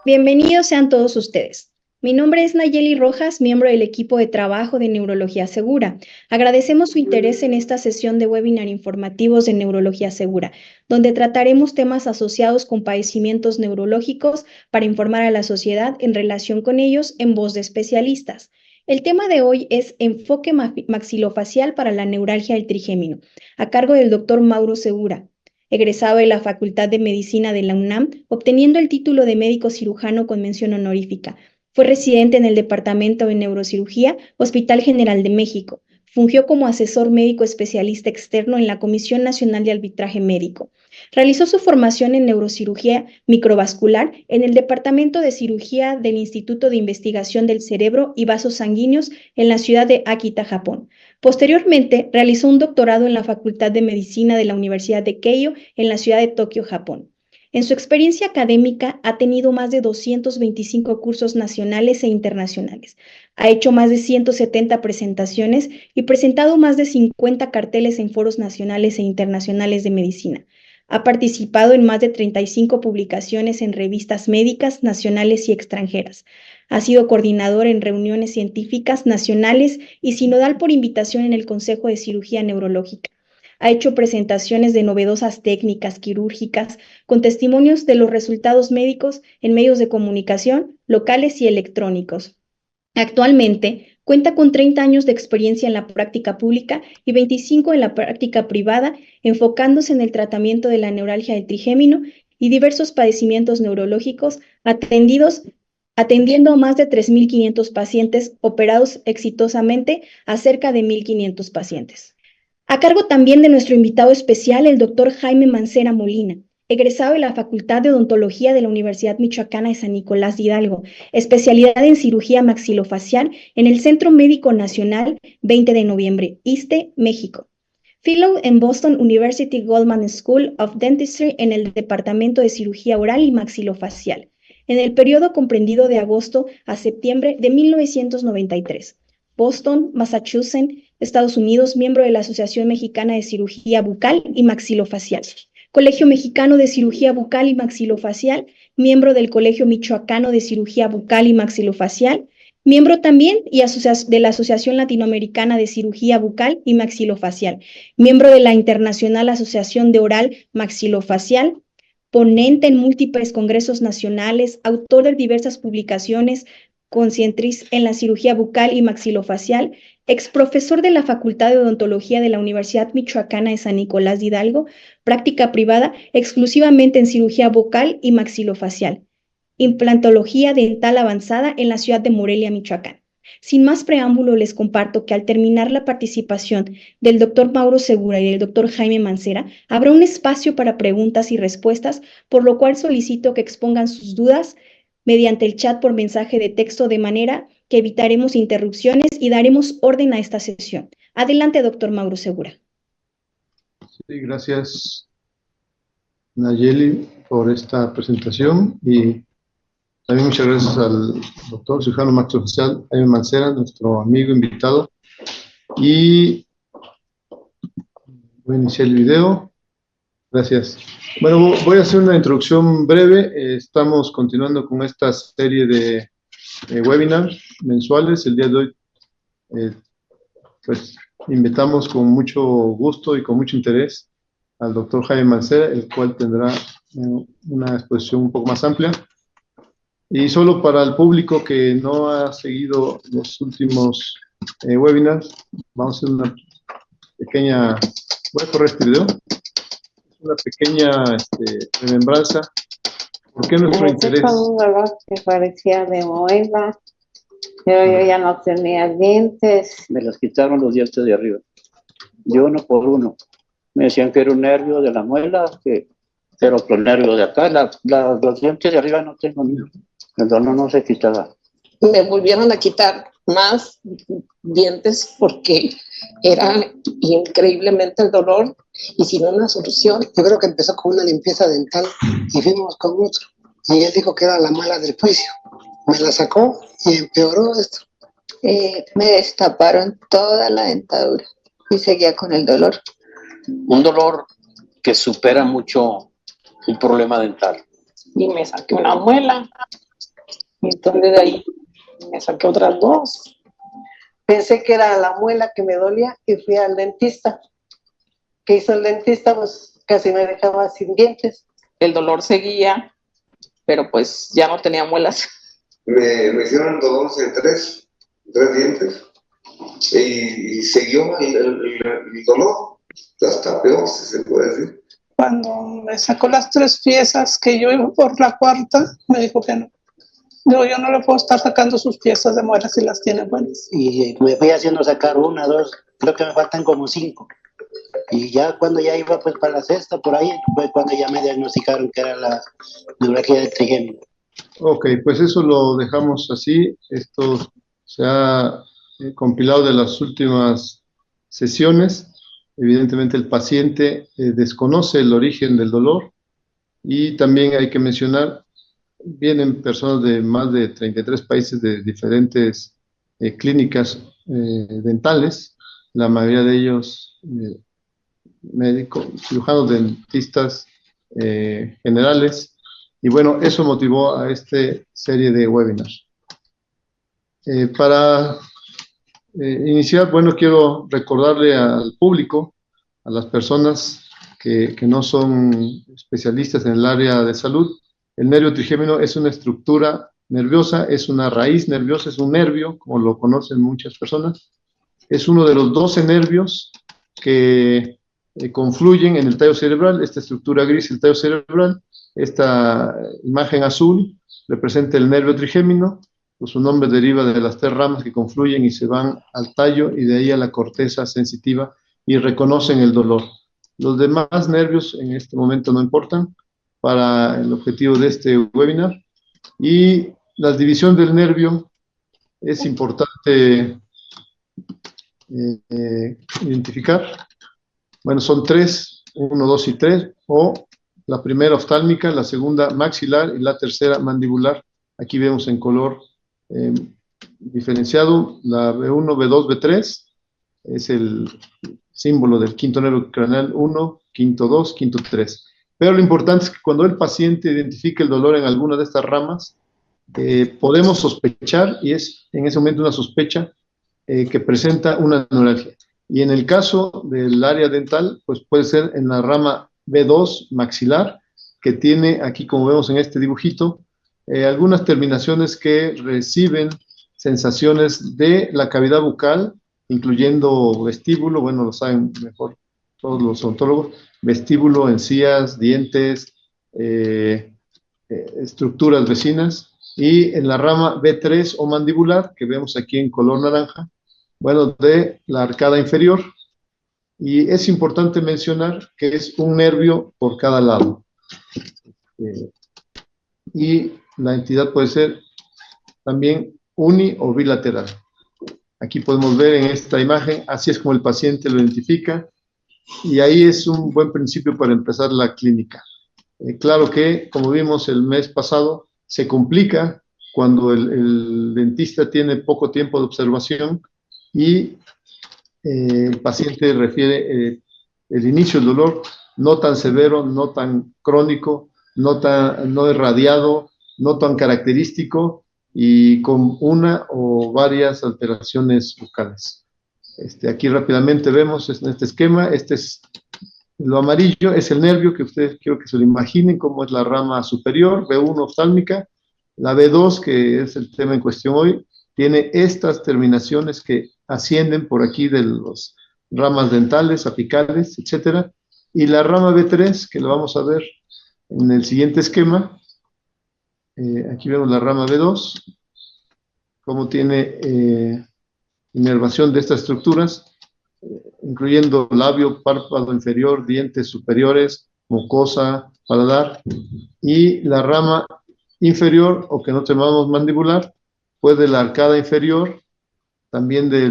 Bienvenidos sean todos ustedes. Mi nombre es Nayeli Rojas, miembro del equipo de trabajo de Neurología Segura. Agradecemos su interés en esta sesión de webinar informativos de Neurología Segura, donde trataremos temas asociados con padecimientos neurológicos para informar a la sociedad en relación con ellos en voz de especialistas. El tema de hoy es enfoque maxilofacial para la neuralgia del trigémino, a cargo del doctor Mauro Segura, egresado de la Facultad de Medicina de la UNAM, obteniendo el título de médico cirujano con mención honorífica. Fue residente en el Departamento de Neurocirugía, Hospital General de México. Fungió como asesor médico especialista externo en la Comisión Nacional de Arbitraje Médico. Realizó su formación en neurocirugía microvascular en el Departamento de Cirugía del Instituto de Investigación del Cerebro y Vasos Sanguíneos en la ciudad de Akita, Japón. Posteriormente, realizó un doctorado en la Facultad de Medicina de la Universidad de Keio en la ciudad de Tokio, Japón. En su experiencia académica ha tenido más de 225 cursos nacionales e internacionales. Ha hecho más de 170 presentaciones y presentado más de 50 carteles en foros nacionales e internacionales de medicina. Ha participado en más de 35 publicaciones en revistas médicas nacionales y extranjeras. Ha sido coordinador en reuniones científicas nacionales y sinodal por invitación en el Consejo de Cirugía Neurológica. Ha hecho presentaciones de novedosas técnicas quirúrgicas con testimonios de los resultados médicos en medios de comunicación locales y electrónicos. Actualmente cuenta con 30 años de experiencia en la práctica pública y 25 en la práctica privada, enfocándose en el tratamiento de la neuralgia del trigémino y diversos padecimientos neurológicos atendiendo a más de 3.500 pacientes operados exitosamente a cerca de 1.500 pacientes. A cargo también de nuestro invitado especial, el doctor Jaime Mancera Molina, egresado de la Facultad de Odontología de la Universidad Michoacana de San Nicolás de Hidalgo, especialidad en cirugía maxilofacial en el Centro Médico Nacional 20 de noviembre, ISSSTE, México. Fellow en Boston University Goldman School of Dentistry en el Departamento de Cirugía Oral y Maxilofacial, en el periodo comprendido de agosto a septiembre de 1993. Boston, Massachusetts, Estados Unidos, miembro de la Asociación Mexicana de Cirugía Bucal y Maxilofacial. Colegio Mexicano de Cirugía Bucal y Maxilofacial, miembro del Colegio Michoacano de Cirugía Bucal y Maxilofacial, miembro también de la Asociación Latinoamericana de Cirugía Bucal y Maxilofacial, miembro de la Internacional Asociación de Oral Maxilofacial, ponente en múltiples congresos nacionales, autor de diversas publicaciones, conscientriz en la cirugía bucal y maxilofacial, exprofesor de la Facultad de Odontología de la Universidad Michoacana de San Nicolás de Hidalgo, práctica privada exclusivamente en cirugía bucal y maxilofacial, implantología dental avanzada en la ciudad de Morelia, Michoacán. Sin más preámbulo, les comparto que al terminar la participación del doctor Mauro Segura y del doctor Jaime Mancera, habrá un espacio para preguntas y respuestas, por lo cual solicito que expongan sus dudas mediante el chat por mensaje de texto, de manera que evitaremos interrupciones y daremos orden a esta sesión. Adelante, doctor Mauro Segura. Sí, gracias, Nayeli, por esta presentación y también muchas gracias al doctor cirujano maxilofacial Jaime Mancera, nuestro amigo invitado. Y voy a iniciar el video. Gracias. Bueno, voy a hacer una introducción breve. Estamos continuando con esta serie de webinars mensuales. El día de hoy, pues, invitamos con mucho gusto y con mucho interés al doctor Jaime Mancera, el cual tendrá una exposición un poco más amplia. Y solo para el público que no ha seguido los últimos webinars, vamos a hacer una pequeña, voy a correr este video, una pequeña remembranza. ¿Por qué nuestro interés? Con un dolor que parecía de muela, pero yo ya no tenía dientes. Me los quitaron los dientes de arriba, de uno por uno. Me decían que era un nervio de la muela, que era otro nervio de acá. Los dientes de arriba no tengo ni. El dolor no se quitaba. Me volvieron a quitar más dientes porque era increíblemente el dolor y sin una solución. Yo creo que empezó con una limpieza dental y fuimos con otro. Y él dijo que era la muela del juicio. Me la sacó y empeoró esto. Me destaparon toda la dentadura y seguía con el dolor. Un dolor que supera mucho un problema dental. Y me saqué una muela Y entonces de ahí me saqué otras dos. Pensé que era la muela que me dolía y fui al dentista. ¿Qué hizo el dentista? Pues casi me dejaba sin dientes. El dolor seguía, pero pues ya no tenía muelas. Me hicieron endodoncia en tres dientes y siguió el dolor, hasta peor, si se puede decir. Cuando me sacó las 3 piezas, que yo iba por la cuarta, me dijo que no. Digo, yo no le puedo estar sacando sus piezas de muelas si las tiene buenas. Y me fui haciendo sacar 1, 2, creo que me faltan como 5. Y ya cuando ya iba pues para la sexta, por ahí, fue cuando ya me diagnosticaron que era la neuralgia del trigémino. Ok, pues eso lo dejamos así. Esto se ha compilado de las últimas sesiones. Evidentemente el paciente desconoce el origen del dolor y también hay que mencionar, vienen personas de más de 33 países de diferentes clínicas dentales, la mayoría de ellos médicos, cirujanos, dentistas generales, y bueno, eso motivó a esta serie de webinars. Para iniciar, bueno, quiero recordarle al público, a las personas que no son especialistas en el área de salud, el nervio trigémino es una estructura nerviosa, es una raíz nerviosa, es un nervio, como lo conocen muchas personas. Es uno de los 12 nervios que confluyen en el tallo cerebral. Esta estructura gris, el tallo cerebral, esta imagen azul representa el nervio trigémino, pues su nombre deriva de las 3 ramas que confluyen y se van al tallo y de ahí a la corteza sensitiva y reconocen el dolor. Los demás nervios en este momento no importan para el objetivo de este webinar. Y la división del nervio es importante identificar. Bueno, son 3, 1, 2 y 3, o la primera oftálmica, la segunda maxilar y la tercera mandibular. Aquí vemos en color diferenciado la B1, B2, B3, es el símbolo del quinto nervio craneal 1, quinto 2, quinto 3. Pero lo importante es que cuando el paciente identifica el dolor en alguna de estas ramas, podemos sospechar, y es en ese momento una sospecha, que presenta una neuralgia. Y en el caso del área dental, pues puede ser en la rama B2 maxilar, que tiene aquí, como vemos en este dibujito, algunas terminaciones que reciben sensaciones de la cavidad bucal, incluyendo vestíbulo, bueno, lo saben mejor todos los odontólogos, vestíbulo, encías, dientes, estructuras vecinas, y en la rama B3 o mandibular, que vemos aquí en color naranja, bueno, de la arcada inferior, y es importante mencionar que es un nervio por cada lado. Y la entidad puede ser también uni o bilateral. Aquí podemos ver en esta imagen, así es como el paciente lo identifica, y ahí es un buen principio para empezar la clínica. Claro que, como vimos el mes pasado, se complica cuando el dentista tiene poco tiempo de observación y el paciente refiere el inicio del dolor no tan severo, no tan crónico, no irradiado, no tan característico y con una o varias alteraciones bucales. Aquí rápidamente vemos en este esquema, lo amarillo es el nervio que ustedes quiero que se lo imaginen como es la rama superior, B1 oftálmica, la B2, que es el tema en cuestión hoy, tiene estas terminaciones que ascienden por aquí de las ramas dentales, apicales, etcétera, y la rama B3, que lo vamos a ver en el siguiente esquema, aquí vemos la rama B2, cómo tiene inervación de estas estructuras, incluyendo labio, párpado inferior, dientes superiores, mucosa, paladar, y la rama inferior, o que no llamamos mandibular, pues de la arcada inferior, también de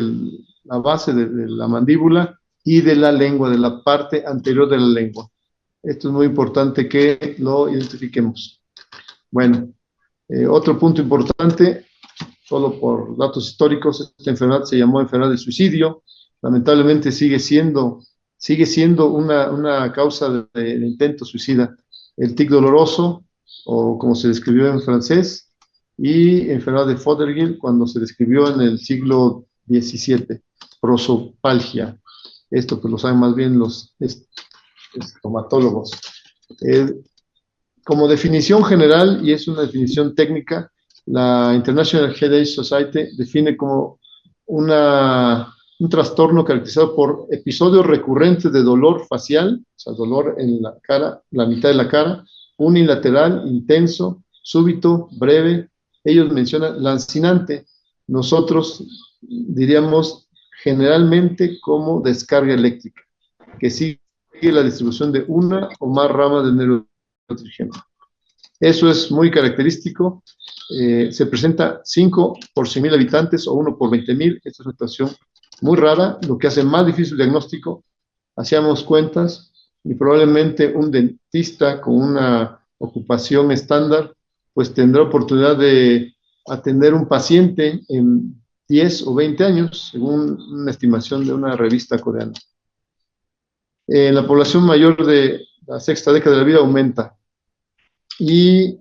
la base de la mandíbula y de la lengua, de la parte anterior de la lengua. Esto es muy importante que lo identifiquemos. Bueno, otro punto importante, solo por datos históricos, esta enfermedad se llamó enfermedad del suicidio. Lamentablemente sigue siendo una causa de intento suicida. El tic doloroso, o como se describió en francés, y enfermedad de Fothergill cuando se describió en el siglo XVII, prosopalgia. Esto pues lo saben más bien los estomatólogos. Como definición general, y es una definición técnica, la International Headache Society define como un trastorno caracterizado por episodios recurrentes de dolor facial, o sea, dolor en la cara, la mitad de la cara, unilateral, intenso, súbito, breve. Ellos mencionan lancinante. Nosotros diríamos generalmente como descarga eléctrica, que sigue la distribución de una o más ramas del nervio trigémino. Eso es muy característico. Se presenta 5 por 100.000 habitantes o 1 por 20.000. Esta es una situación muy rara, lo que hace más difícil el diagnóstico. Hacíamos cuentas y probablemente un dentista con una ocupación estándar pues tendrá oportunidad de atender un paciente en 10 o 20 años, según una estimación de una revista coreana. La población mayor de la sexta década de la vida aumenta. Y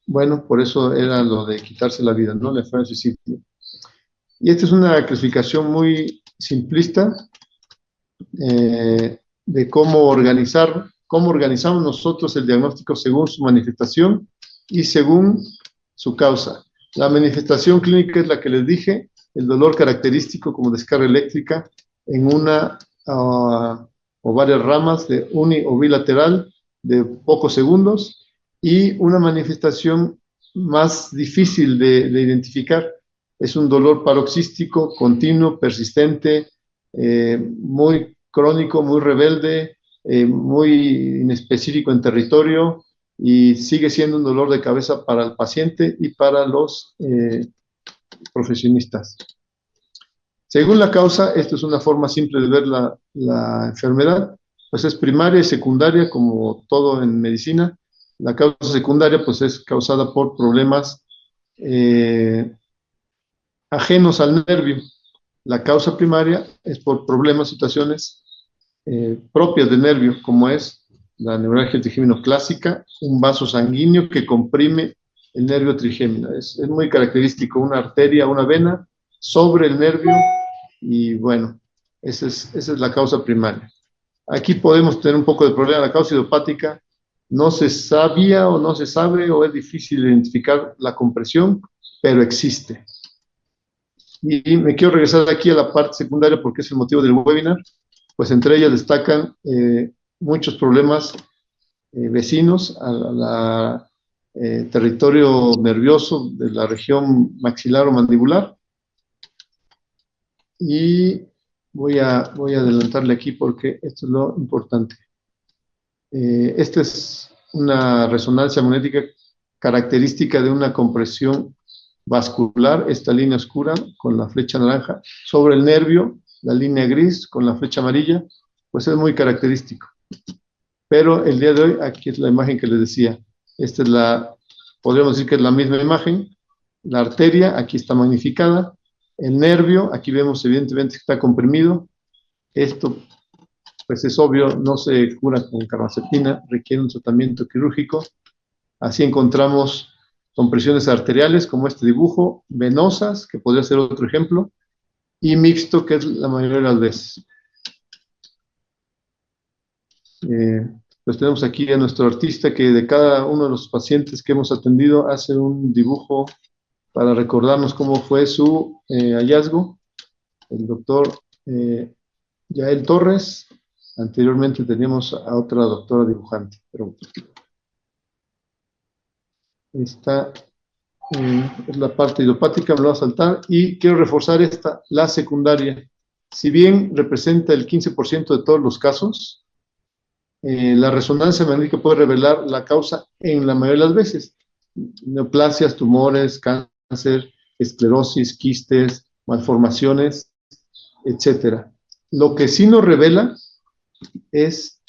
bueno, por eso era lo de quitarse la vida, ¿no? La enfermedad de suicidio. Y esta es una clasificación muy simplista de cómo organizamos nosotros el diagnóstico según su manifestación y según su causa. La manifestación clínica es la que les dije, el dolor característico como descarga eléctrica en una o varias ramas de uni o bilateral de pocos segundos, y una manifestación más difícil de identificar. Es un dolor paroxístico, continuo, persistente, muy crónico, muy rebelde, muy inespecífico en territorio, y sigue siendo un dolor de cabeza para el paciente y para los profesionistas. Según la causa, esto es una forma simple de ver la enfermedad, pues es primaria y secundaria, como todo en medicina. La causa secundaria pues es causada por problemas ajenos al nervio. La causa primaria es por problemas, situaciones propias del nervio, como es la neuralgia trigémino clásica, un vaso sanguíneo que comprime el nervio trigémino. Es muy característico, una arteria, una vena sobre el nervio, y bueno, esa es la causa primaria. Aquí podemos tener un poco de problema. La causa idiopática no se sabía o no se sabe, o es difícil identificar la compresión, pero existe. Y me quiero regresar aquí a la parte secundaria porque es el motivo del webinar. Pues entre ellas destacan muchos problemas vecinos al territorio nervioso de la región maxilar o mandibular. Y voy a adelantarle aquí porque esto es lo importante. Esta es una resonancia magnética característica de una compresión vascular, esta línea oscura con la flecha naranja, sobre el nervio, la línea gris con la flecha amarilla, pues es muy característico. Pero el día de hoy, aquí es la imagen que les decía. Esta es podríamos decir que es la misma imagen. La arteria, aquí está magnificada. El nervio, aquí vemos evidentemente que está comprimido. Esto, pues es obvio, no se cura con carbamazepina, requiere un tratamiento quirúrgico. Así encontramos compresiones arteriales, como este dibujo, venosas, que podría ser otro ejemplo, y mixto, que es la mayoría de las veces. Pues tenemos aquí a nuestro artista que de cada uno de los pacientes que hemos atendido hace un dibujo para recordarnos cómo fue su hallazgo. El doctor Yael Torres. Anteriormente teníamos a otra doctora dibujante, pero esta es la parte idiopática, me lo voy a saltar, y quiero reforzar la secundaria. Si bien representa el 15% de todos los casos, la resonancia magnética puede revelar la causa en la mayoría de las veces. Neoplasias, tumores, cáncer, esclerosis, quistes, malformaciones, etc. Lo que sí nos revela es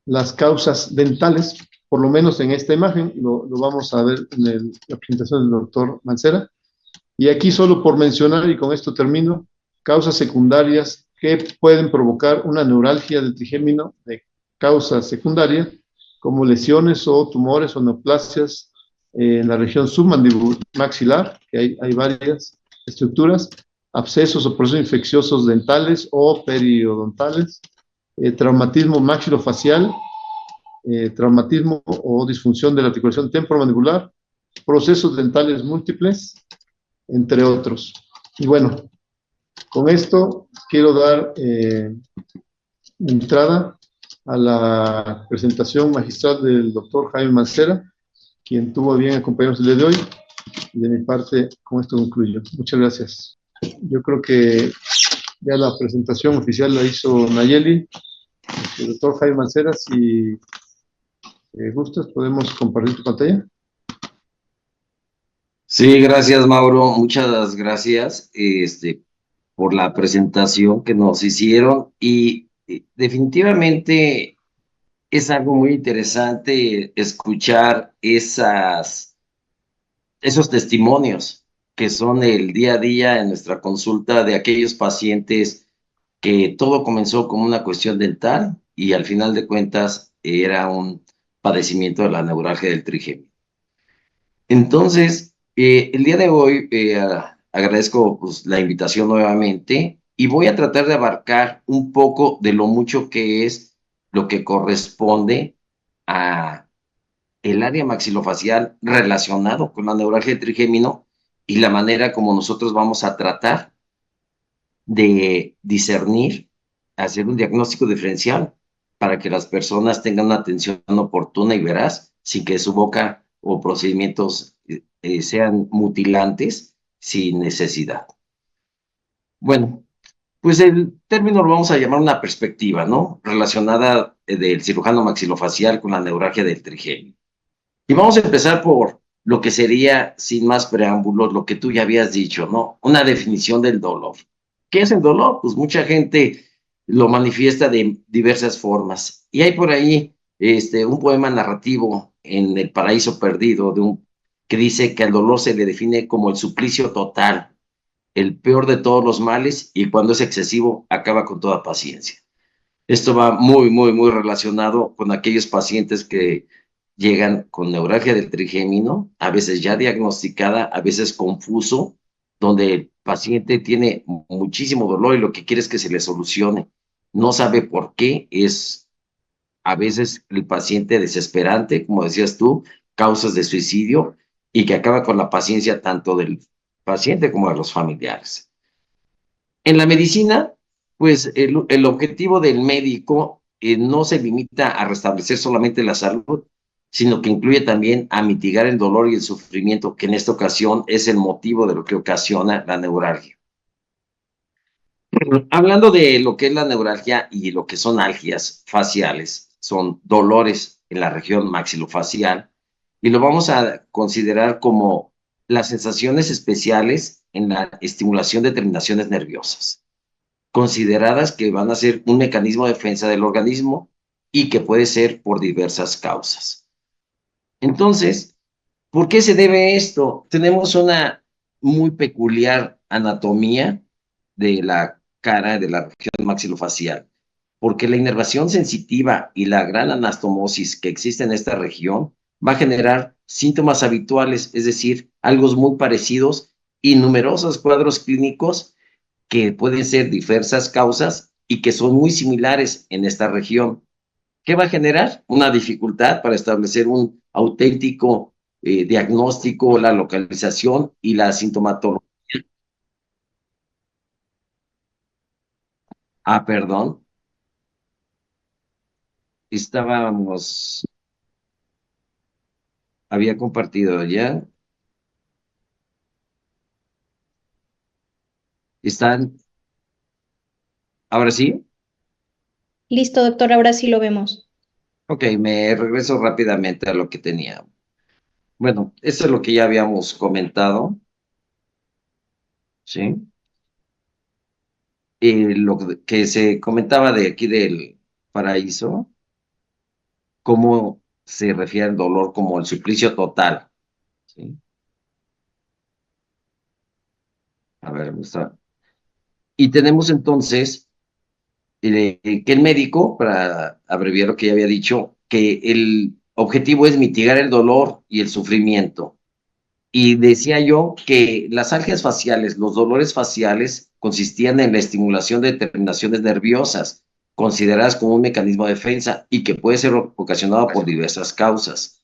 las causas dentales, por lo menos en esta imagen, lo vamos a ver en la presentación del doctor Mancera. Y aquí solo por mencionar, y con esto termino, causas secundarias que pueden provocar una neuralgia del trigémino de causa secundaria, como lesiones o tumores o neoplasias en la región submaxilar, que hay varias estructuras, abscesos o procesos infecciosos dentales o periodontales, traumatismo maxilofacial, traumatismo o disfunción de la articulación temporomandibular, procesos dentales múltiples, entre otros. Y bueno, con esto quiero dar entrada a la presentación magistral del doctor Jaime Mancera, quien tuvo bien acompañarnos el día de hoy. De mi parte, con esto concluyo. Muchas gracias. Yo creo que ya la presentación oficial la hizo Nayeli. El doctor Jaime Mancera, si gustas, podemos compartir tu pantalla. Sí, gracias, Mauro. Muchas gracias por la presentación que nos hicieron y definitivamente es algo muy interesante escuchar esos testimonios que son el día a día en nuestra consulta de aquellos pacientes que todo comenzó como una cuestión dental y al final de cuentas era un padecimiento de la neuralgia del trigémino. Entonces, el día de hoy agradezco pues, la invitación nuevamente y voy a tratar de abarcar un poco de lo mucho que es lo que corresponde a el área maxilofacial relacionado con la neuralgia del trigémino y la manera como nosotros vamos a tratar de discernir, hacer un diagnóstico diferencial para que las personas tengan una atención oportuna y veraz, sin que su boca o procedimientos sean mutilantes sin necesidad. Bueno, pues el término lo vamos a llamar una perspectiva, ¿no? Relacionada del cirujano maxilofacial con la neuralgia del trigémino. Y vamos a empezar por lo que sería, sin más preámbulos, lo que tú ya habías dicho, ¿no? Una definición del dolor. ¿Qué es el dolor? Pues mucha gente lo manifiesta de diversas formas. Y hay por ahí un poema narrativo en El Paraíso Perdido que dice que al dolor se le define como el suplicio total, el peor de todos los males, y cuando es excesivo acaba con toda paciencia. Esto va muy, muy, muy relacionado con aquellos pacientes que llegan con neuralgia del trigémino, a veces ya diagnosticada, a veces confuso, donde el paciente tiene muchísimo dolor y lo que quiere es que se le solucione. No sabe por qué, es a veces el paciente desesperante, como decías tú, causas de suicidio y que acaba con la paciencia tanto del paciente como de los familiares. En la medicina, pues el objetivo del médico no se limita a restablecer solamente la salud, sino que incluye también a mitigar el dolor y el sufrimiento, que en esta ocasión es el motivo de lo que ocasiona la neuralgia. Hablando de lo que es la neuralgia y lo que son algias faciales, son dolores en la región maxilofacial, y lo vamos a considerar como las sensaciones especiales en la estimulación de terminaciones nerviosas, consideradas que van a ser un mecanismo de defensa del organismo y que puede ser por diversas causas. Entonces, ¿por qué se debe esto? Tenemos una muy peculiar anatomía de la cara, de la región maxilofacial, porque la inervación sensitiva y la gran anastomosis que existe en esta región va a generar síntomas habituales, es decir, algo muy parecidos y numerosos cuadros clínicos que pueden ser diversas causas y que son muy similares en esta región. ¿Qué va a generar? Una dificultad para establecer un auténtico diagnóstico, la localización y la sintomatología. Ah, perdón. Había compartido ya. ¿Ahora sí? Listo, doctor, ahora sí lo vemos. Ok, me regreso rápidamente a lo que tenía. Bueno, eso es lo que ya habíamos comentado, ¿sí? Lo que se comentaba de aquí del paraíso, cómo se refiere al dolor como el suplicio total, ¿sí? A ver, y tenemos entonces que el médico, para abreviar lo que ya había dicho, que objetivo es mitigar el dolor y el sufrimiento. Y decía yo que las alergias faciales, los dolores faciales, consistían en la estimulación de terminaciones nerviosas, consideradas como un mecanismo de defensa y que puede ser ocasionado por diversas causas.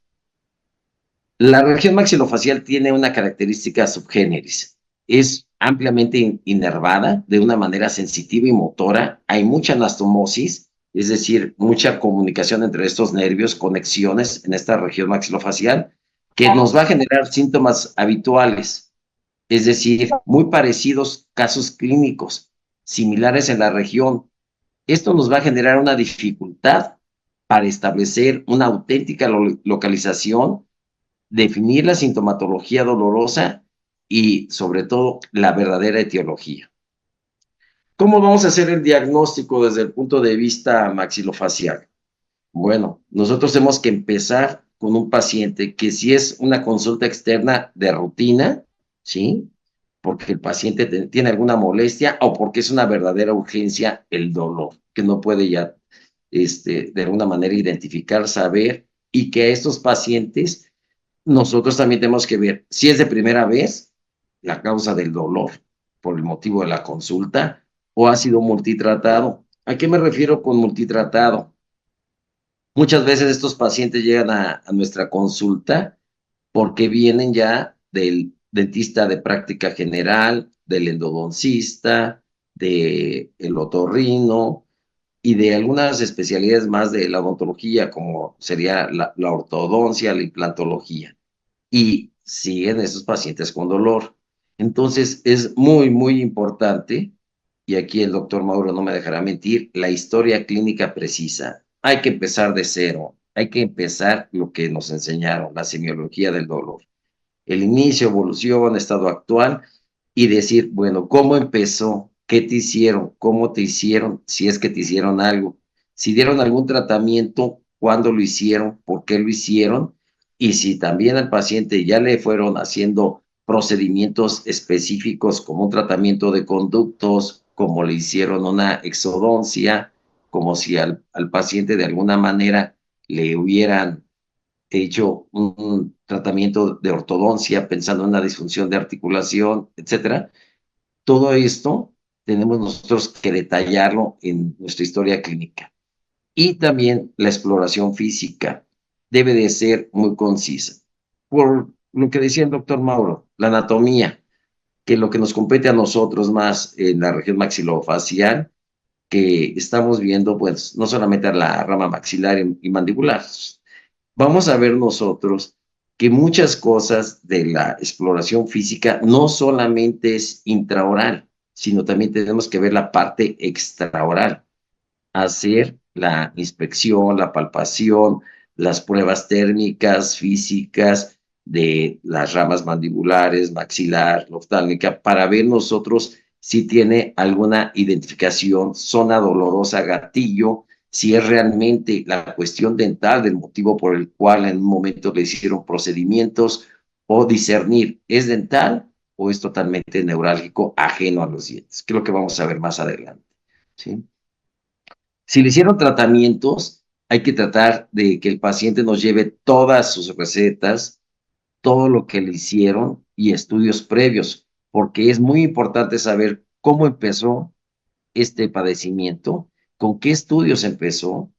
La región maxilofacial tiene una característica subgéneris. Es ampliamente inervada de una manera sensitiva y motora. Hay mucha anastomosis, es decir, mucha comunicación entre estos nervios, conexiones en esta región maxilofacial, que nos va a generar síntomas habituales, es decir, muy parecidos casos clínicos, similares en la región. Esto nos va a generar una dificultad para establecer una auténtica localización, definir la sintomatología dolorosa y, sobre todo, la verdadera etiología. ¿Cómo vamos a hacer el diagnóstico desde el punto de vista maxilofacial? Bueno, nosotros tenemos que empezar con un paciente que si es una consulta externa de rutina, ¿sí? Porque el paciente tiene alguna molestia o porque es una verdadera urgencia el dolor, que no puede ya de alguna manera identificar, saber, y que a estos pacientes nosotros también tenemos que ver si es de primera vez la causa del dolor por el motivo de la consulta o ha sido multitratado. ¿A qué me refiero con multitratado? Muchas veces estos pacientes llegan a nuestra consulta porque vienen ya del dentista de práctica general, del endodoncista, del otorrino y de algunas especialidades más de la odontología, como sería la ortodoncia, la implantología. Y siguen esos pacientes con dolor. Entonces, es muy, muy importante, y aquí el doctor Mauro no me dejará mentir, la historia clínica precisa. Hay que empezar de cero, hay que empezar lo que nos enseñaron, la semiología del dolor. El inicio, evolución, estado actual, y decir, bueno, ¿cómo empezó? ¿Qué te hicieron? ¿Cómo te hicieron? Si es que te hicieron algo. Si dieron algún tratamiento, ¿cuándo lo hicieron? ¿Por qué lo hicieron? Y si también al paciente ya le fueron haciendo procedimientos específicos como un tratamiento de conductos, como le hicieron una exodoncia, como si al paciente de alguna manera le hubieran hecho un tratamiento de ortodoncia pensando en una disfunción de articulación, etcétera. Todo esto tenemos nosotros que detallarlo en nuestra historia clínica. Y también la exploración física debe de ser muy concisa. Por lo que decía el doctor Mauro, la anatomía, que lo que nos compete a nosotros más en la región maxilofacial, que estamos viendo, pues, no solamente a la rama maxilar y mandibular. Vamos a ver nosotros que muchas cosas de la exploración física no solamente es intraoral, sino también tenemos que ver la parte extraoral, hacer la inspección, la palpación, las pruebas térmicas, físicas de las ramas mandibulares, maxilar, oftálmica, para ver nosotros si tiene alguna identificación, zona dolorosa, gatillo, si es realmente la cuestión dental del motivo por el cual en un momento le hicieron procedimientos, o discernir, ¿es dental o es totalmente neurálgico, ajeno a los dientes? Que es lo que vamos a ver más adelante, ¿sí? Si le hicieron tratamientos, hay que tratar de que el paciente nos lleve todas sus recetas, todo lo que le hicieron y estudios previos, porque es muy importante saber cómo empezó este padecimiento, con qué estudios empezó,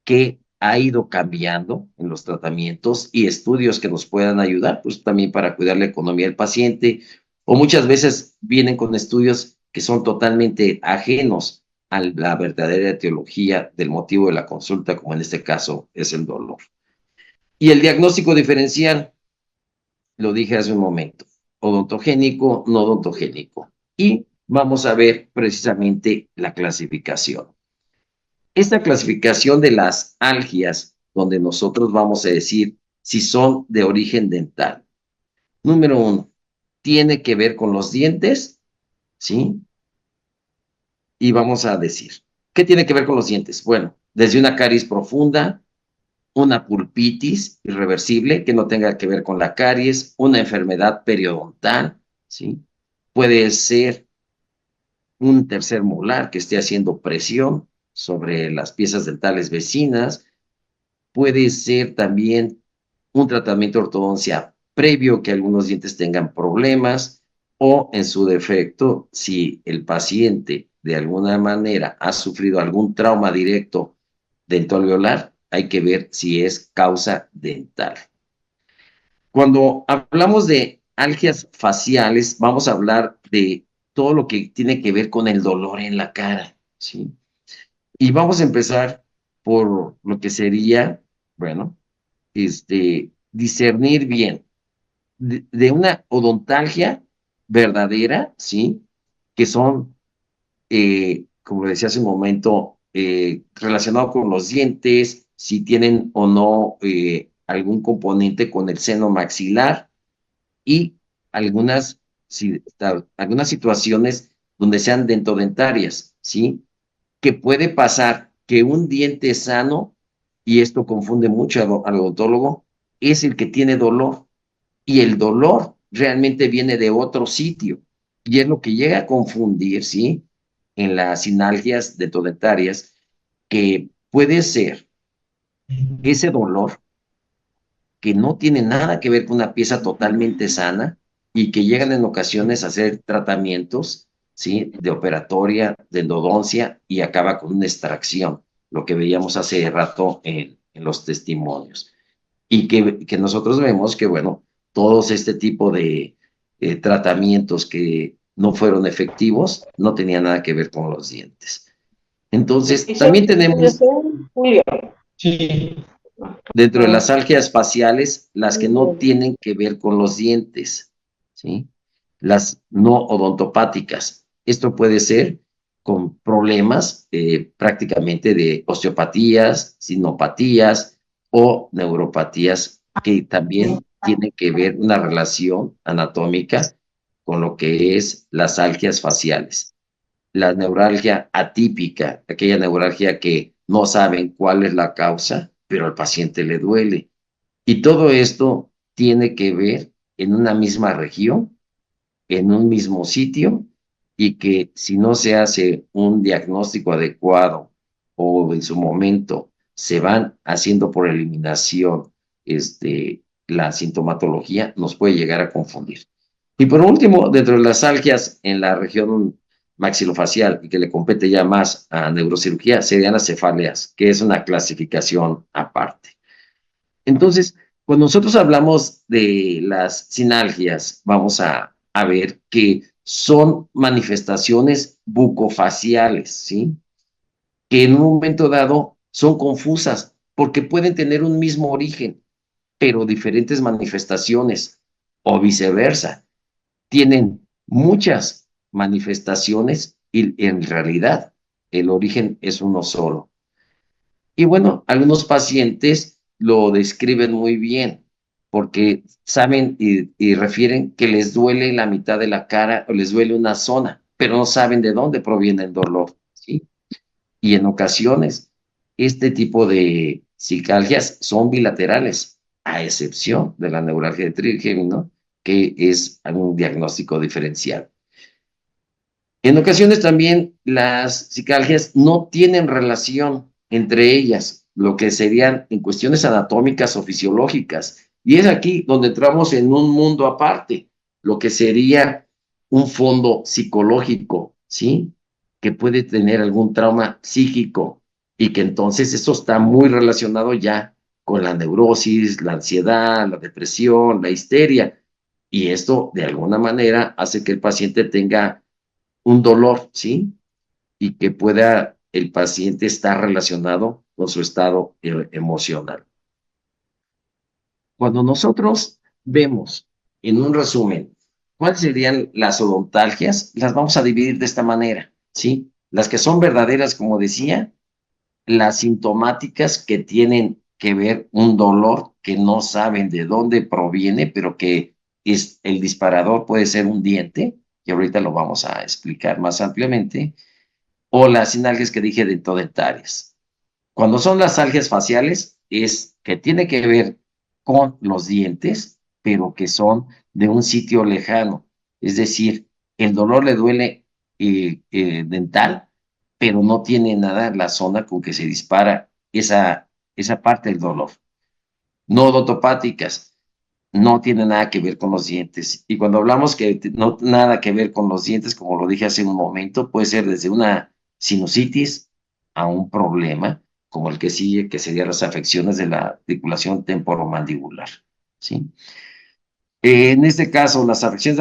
qué ha ido cambiando en los tratamientos y estudios que nos puedan ayudar, pues también para cuidar la economía del paciente, o muchas veces vienen con estudios que son totalmente ajenos a la verdadera etiología del motivo de la consulta, como en este caso es el dolor. Y el diagnóstico diferencial, lo dije hace un momento, odontogénico, no odontogénico. Y vamos a ver precisamente la clasificación. Esta clasificación de las algias, donde nosotros vamos a decir si son de origen dental. Número 1, tiene que ver con los dientes, ¿sí? Y vamos a decir, ¿qué tiene que ver con los dientes? Bueno, desde una caries profunda, una pulpitis irreversible que no tenga que ver con la caries, una enfermedad periodontal, ¿sí? Puede ser un tercer molar que esté haciendo presión sobre las piezas dentales vecinas, puede ser también un tratamiento de ortodoncia previo que algunos dientes tengan problemas, o en su defecto, si el paciente de alguna manera ha sufrido algún trauma directo dentoalveolar, hay que ver si es causa dental. Cuando hablamos de algias faciales, vamos a hablar de todo lo que tiene que ver con el dolor en la cara, ¿sí? Y vamos a empezar por lo que sería, bueno, discernir bien de una odontalgia verdadera, ¿sí? Que son, como decía hace un momento, relacionado con los dientes, si tienen o no algún componente con el seno maxilar, y algunas, algunas situaciones donde sean dentodentarias, ¿sí? Que puede pasar que un diente sano, y esto confunde mucho al odontólogo, es el que tiene dolor, y el dolor realmente viene de otro sitio, y es lo que llega a confundir, ¿sí? En las sinalgias dentodentarias, que puede ser ese dolor que no tiene nada que ver con una pieza totalmente sana y que llegan en ocasiones a hacer tratamientos, ¿sí? De operatoria, de endodoncia, y acaba con una extracción, lo que veíamos hace rato en los testimonios. Y que nosotros vemos que, bueno, todos este tipo de tratamientos que no fueron efectivos no tenían nada que ver con los dientes. Entonces, también tenemos dentro de las algias faciales las que no tienen que ver con los dientes, ¿sí? Las no odontopáticas. Esto puede ser con problemas prácticamente de osteopatías, sinopatías o neuropatías, que también tienen que ver una relación anatómica con lo que es las algias faciales. La neuralgia atípica, aquella neuralgia que no saben cuál es la causa, pero al paciente le duele. Y todo esto tiene que ver en una misma región, en un mismo sitio, y que si no se hace un diagnóstico adecuado o en su momento se van haciendo por eliminación la sintomatología, nos puede llegar a confundir. Y por último, dentro de las algias en la región maxilofacial y que le compete ya más a neurocirugía, serían las cefaleas, que es una clasificación aparte. Entonces, cuando nosotros hablamos de las sinalgias, vamos a ver que son manifestaciones bucofaciales, ¿sí? Que en un momento dado son confusas porque pueden tener un mismo origen, pero diferentes manifestaciones, o viceversa. Tienen muchas manifestaciones y en realidad el origen es uno solo. Y bueno, algunos pacientes lo describen muy bien porque saben y refieren que les duele la mitad de la cara o les duele una zona, pero no saben de dónde proviene el dolor, ¿sí? Y en ocasiones, este tipo de cicalgias son bilaterales, a excepción de la neuralgia de trigémino, que es un diagnóstico diferencial. En ocasiones también las cicalgias no tienen relación entre ellas, lo que serían en cuestiones anatómicas o fisiológicas. Y es aquí donde entramos en un mundo aparte, lo que sería un fondo psicológico, ¿sí? Que puede tener algún trauma psíquico y que entonces eso está muy relacionado ya con la neurosis, la ansiedad, la depresión, la histeria. Y esto de alguna manera hace que el paciente tenga un dolor, ¿sí? Y que pueda el paciente estar relacionado con su estado emocional. Cuando nosotros vemos, en un resumen, cuáles serían las odontalgias, las vamos a dividir de esta manera, ¿sí? Las que son verdaderas, como decía, las sintomáticas que tienen que ver un dolor que no saben de dónde proviene, pero que es el disparador puede ser un diente, y ahorita lo vamos a explicar más ampliamente, o las sinalgias que dije dentodentarias. Cuando son las algias faciales, es que tiene que ver con los dientes, pero que son de un sitio lejano. Es decir, el dolor le duele dental, pero no tiene nada en la zona con que se dispara esa esa parte del dolor. No odonopáticas, no tiene nada que ver con los dientes. Y cuando hablamos que no nada que ver con los dientes, como lo dije hace un momento, puede ser desde una sinusitis a un problema como el que sigue, que serían las afecciones de la articulación temporomandibular, ¿sí? En este caso, las afecciones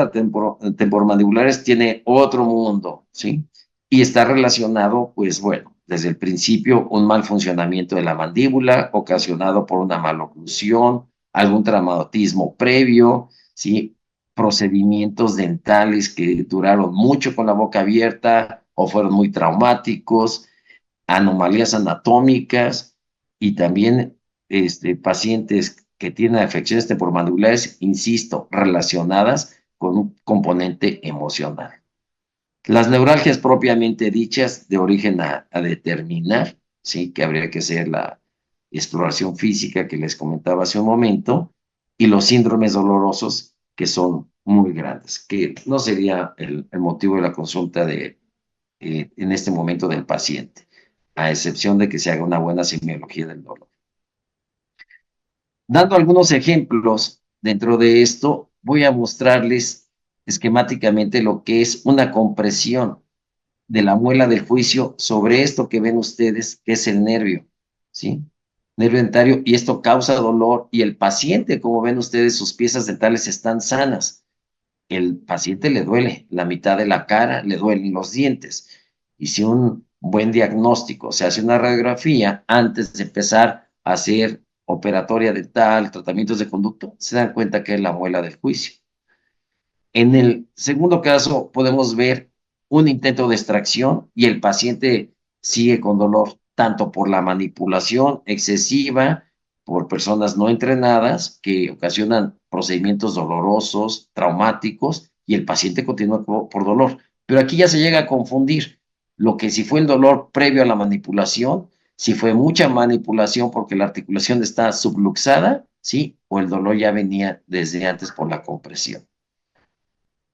temporomandibulares tiene otro mundo, ¿sí? Y está relacionado, pues bueno, desde el principio, un mal funcionamiento de la mandíbula ocasionado por una maloclusión, algún traumatismo previo, ¿sí? Procedimientos dentales que duraron mucho con la boca abierta o fueron muy traumáticos, anomalías anatómicas y también pacientes que tienen afecciones temporomandibulares, insisto, relacionadas con un componente emocional. Las neuralgias propiamente dichas, de origen a determinar, ¿sí? Que habría que hacer la exploración física que les comentaba hace un momento, y los síndromes dolorosos que son muy grandes, que no sería el motivo de la consulta en este momento del paciente, a excepción de que se haga una buena semiología del dolor. Dando algunos ejemplos dentro de esto, voy a mostrarles esquemáticamente lo que es una compresión de la muela del juicio sobre esto que ven ustedes, que es el nervio, ¿sí? Nervio dentario, y esto causa dolor, y el paciente, como ven ustedes, sus piezas dentales están sanas. El paciente le duele la mitad de la cara, le duelen los dientes. Y si un buen diagnóstico se hace una radiografía antes de empezar a hacer operatoria dental, tratamientos de conducto, se dan cuenta que es la muela del juicio. En el segundo caso, podemos ver un intento de extracción y el paciente sigue con dolor, tanto por la manipulación excesiva, por personas no entrenadas que ocasionan procedimientos dolorosos, traumáticos, y el paciente continúa por dolor. Pero aquí ya se llega a confundir lo que si fue el dolor previo a la manipulación, si fue mucha manipulación porque la articulación está subluxada, ¿sí? O el dolor ya venía desde antes por la compresión.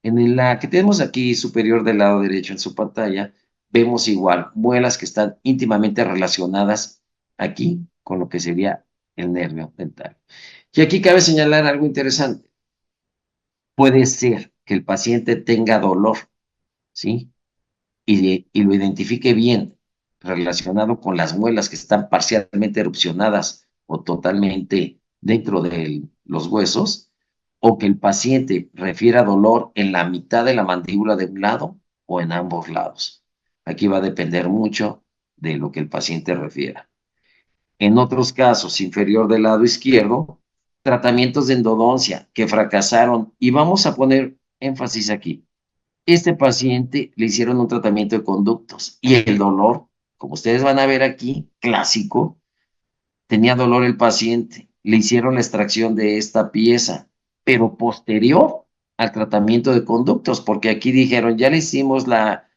En la que tenemos aquí superior del lado derecho en su pantalla, vemos igual muelas que están íntimamente relacionadas aquí con lo que sería el nervio dental. Y aquí cabe señalar algo interesante. Puede ser que el paciente tenga dolor, ¿sí? Y lo identifique bien relacionado con las muelas que están parcialmente erupcionadas o totalmente dentro de los huesos, o que el paciente refiera dolor en la mitad de la mandíbula de un lado o en ambos lados. Aquí va a depender mucho de lo que el paciente refiera. En otros casos, inferior del lado izquierdo, tratamientos de endodoncia que fracasaron, y vamos a poner énfasis aquí. Este paciente le hicieron un tratamiento de conductos y el dolor, como ustedes van a ver aquí, clásico, tenía dolor el paciente, le hicieron la extracción de esta pieza, pero posterior al tratamiento de conductos, porque aquí dijeron, ya le hicimos la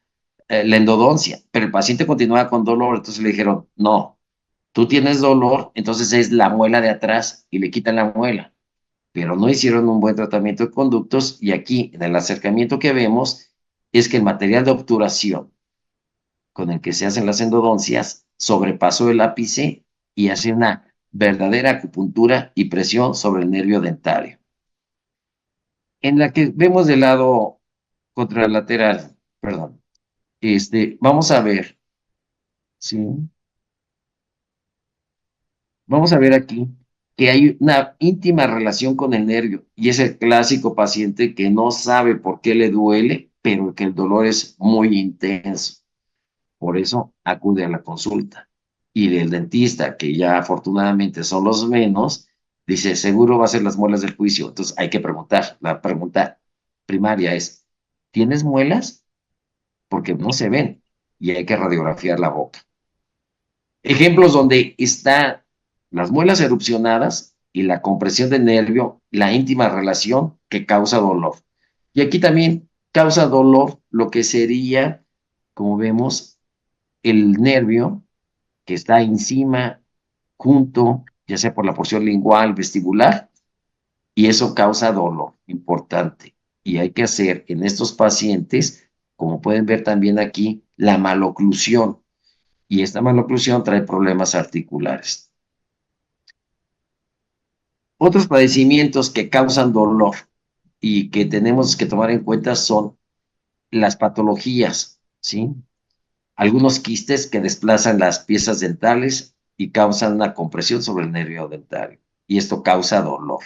endodoncia, pero el paciente continuaba con dolor, entonces le dijeron, no, tú tienes dolor, entonces es la muela de atrás y le quitan la muela, pero no hicieron un buen tratamiento de conductos, y aquí en el acercamiento que vemos es que el material de obturación con el que se hacen las endodoncias sobrepasó el ápice y hace una verdadera acupuntura y presión sobre el nervio dentario. En la que vemos del lado contralateral, perdón, vamos a ver, ¿sí? Vamos a ver aquí que hay una íntima relación con el nervio, y es el clásico paciente que no sabe por qué le duele, pero que el dolor es muy intenso. Por eso acude a la consulta. Y el dentista, que ya afortunadamente son los menos, dice, seguro va a ser las muelas del juicio. Entonces hay que preguntar. La pregunta primaria es, ¿tienes muelas? Porque no se ven y hay que radiografiar la boca. Ejemplos donde están las muelas erupcionadas y la compresión del nervio, la íntima relación que causa dolor. Y aquí también causa dolor lo que sería, como vemos, el nervio que está encima, junto, ya sea por la porción lingual, vestibular, y eso causa dolor importante. Y hay que hacer en estos pacientes, como pueden ver también aquí, la maloclusión. Y esta maloclusión trae problemas articulares. Otros padecimientos que causan dolor y que tenemos que tomar en cuenta son las patologías, ¿sí? Algunos quistes que desplazan las piezas dentales y causan una compresión sobre el nervio dentario. Y esto causa dolor.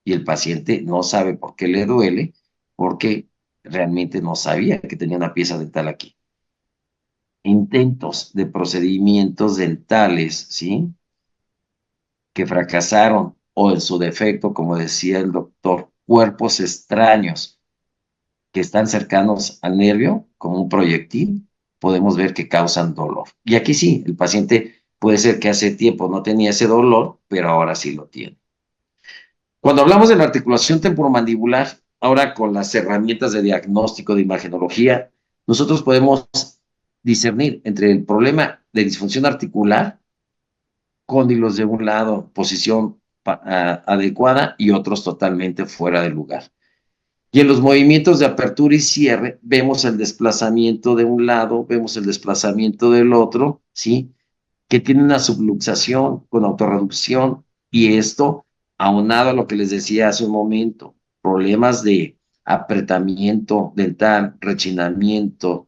Y el paciente no sabe por qué le duele, porque realmente no sabía que tenía una pieza dental aquí. Intentos de procedimientos dentales, ¿sí? Que fracasaron, o en su defecto, como decía el doctor, cuerpos extraños que están cercanos al nervio, como un proyectil, podemos ver que causan dolor. Y aquí sí, el paciente puede ser que hace tiempo no tenía ese dolor, pero ahora sí lo tiene. Cuando hablamos de la articulación temporomandibular, ahora con las herramientas de diagnóstico de imagenología, nosotros podemos discernir entre el problema de disfunción articular, cóndilos de un lado, posición adecuada y otros totalmente fuera de lugar. Y en los movimientos de apertura y cierre vemos el desplazamiento de un lado, vemos el desplazamiento del otro, ¿sí? Que tiene una subluxación con autorreducción, y esto, aunado a lo que les decía hace un momento, problemas de apretamiento dental, rechinamiento,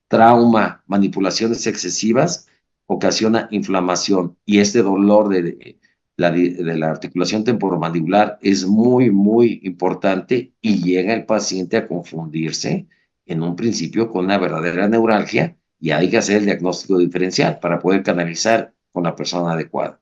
trauma, manipulaciones excesivas, ocasiona inflamación, y este dolor de la articulación temporomandibular es muy, muy importante, y llega el paciente a confundirse en un principio con una verdadera neuralgia, y hay que hacer el diagnóstico diferencial para poder canalizar con la persona adecuada.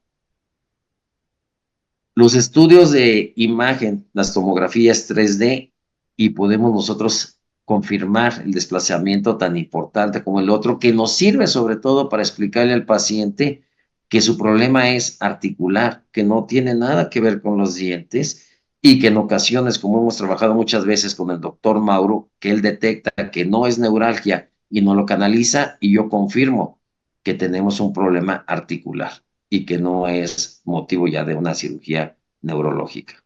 Los estudios de imagen, las tomografías 3D, y podemos nosotros confirmar el desplazamiento tan importante como el otro, que nos sirve sobre todo para explicarle al paciente que su problema es articular, que no tiene nada que ver con los dientes, y que en ocasiones, como hemos trabajado muchas veces con el doctor Mauro, que él detecta que no es neuralgia y no lo canaliza, y yo confirmo que tenemos un problema articular y que no es motivo ya de una cirugía neurológica.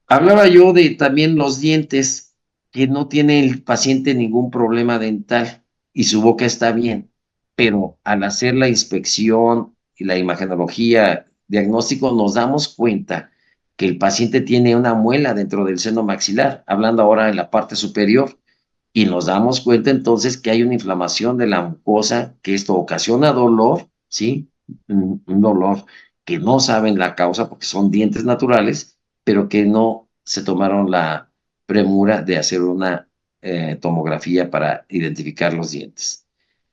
Hablaba yo de también los dientes, que no tiene el paciente ningún problema dental y su boca está bien, pero al hacer la inspección y la imagenología, diagnóstico, nos damos cuenta que el paciente tiene una muela dentro del seno maxilar, hablando ahora en la parte superior, y nos damos cuenta entonces que hay una inflamación de la mucosa, que esto ocasiona dolor, ¿sí? Un dolor que no saben la causa porque son dientes naturales, pero que no se tomaron la premura de hacer una tomografía para identificar los dientes.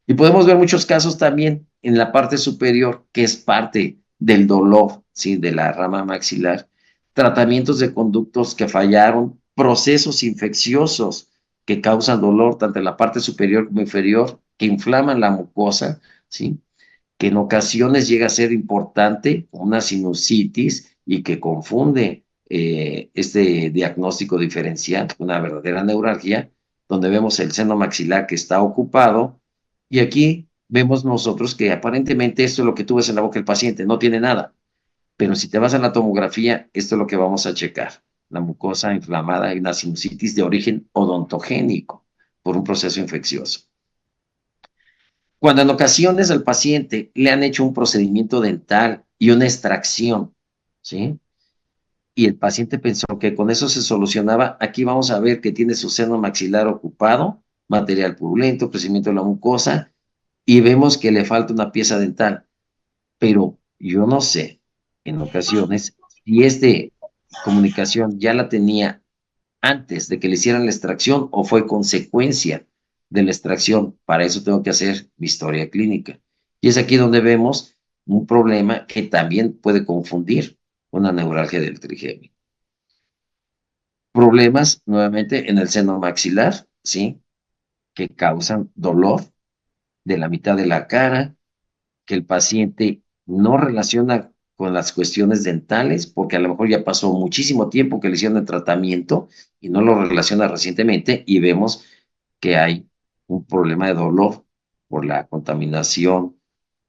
Y podemos ver muchos casos también en la parte superior, que es parte del dolor, ¿sí? De la rama maxilar, tratamientos de conductos que fallaron, procesos infecciosos que causan dolor tanto en la parte superior como inferior, que inflaman la mucosa, ¿sí? Que en ocasiones llega a ser importante una sinusitis y que confunde este diagnóstico diferencial, una verdadera neuralgia, donde vemos el seno maxilar que está ocupado, y aquí vemos nosotros que aparentemente esto es lo que tú ves en la boca del paciente, no tiene nada, pero si te vas a la tomografía, esto es lo que vamos a checar: la mucosa inflamada y una sinusitis de origen odontogénico por un proceso infeccioso. Cuando en ocasiones al paciente le han hecho un procedimiento dental y una extracción, ¿sí? Y el paciente pensó que con eso se solucionaba, aquí vamos a ver que tiene su seno maxilar ocupado, material purulento, crecimiento de la mucosa, y vemos que le falta una pieza dental. Pero yo no sé, en ocasiones, si esta comunicación ya la tenía antes de que le hicieran la extracción o fue consecuencia de la extracción. Para eso tengo que hacer mi historia clínica. Y es aquí donde vemos un problema que también puede confundir una neuralgia del trigemio. Problemas, nuevamente, en el seno maxilar, ¿sí? Que causan dolor de la mitad de la cara, que el paciente no relaciona con las cuestiones dentales, porque a lo mejor ya pasó muchísimo tiempo que le hicieron el tratamiento y no lo relaciona recientemente, y vemos que hay un problema de dolor por la contaminación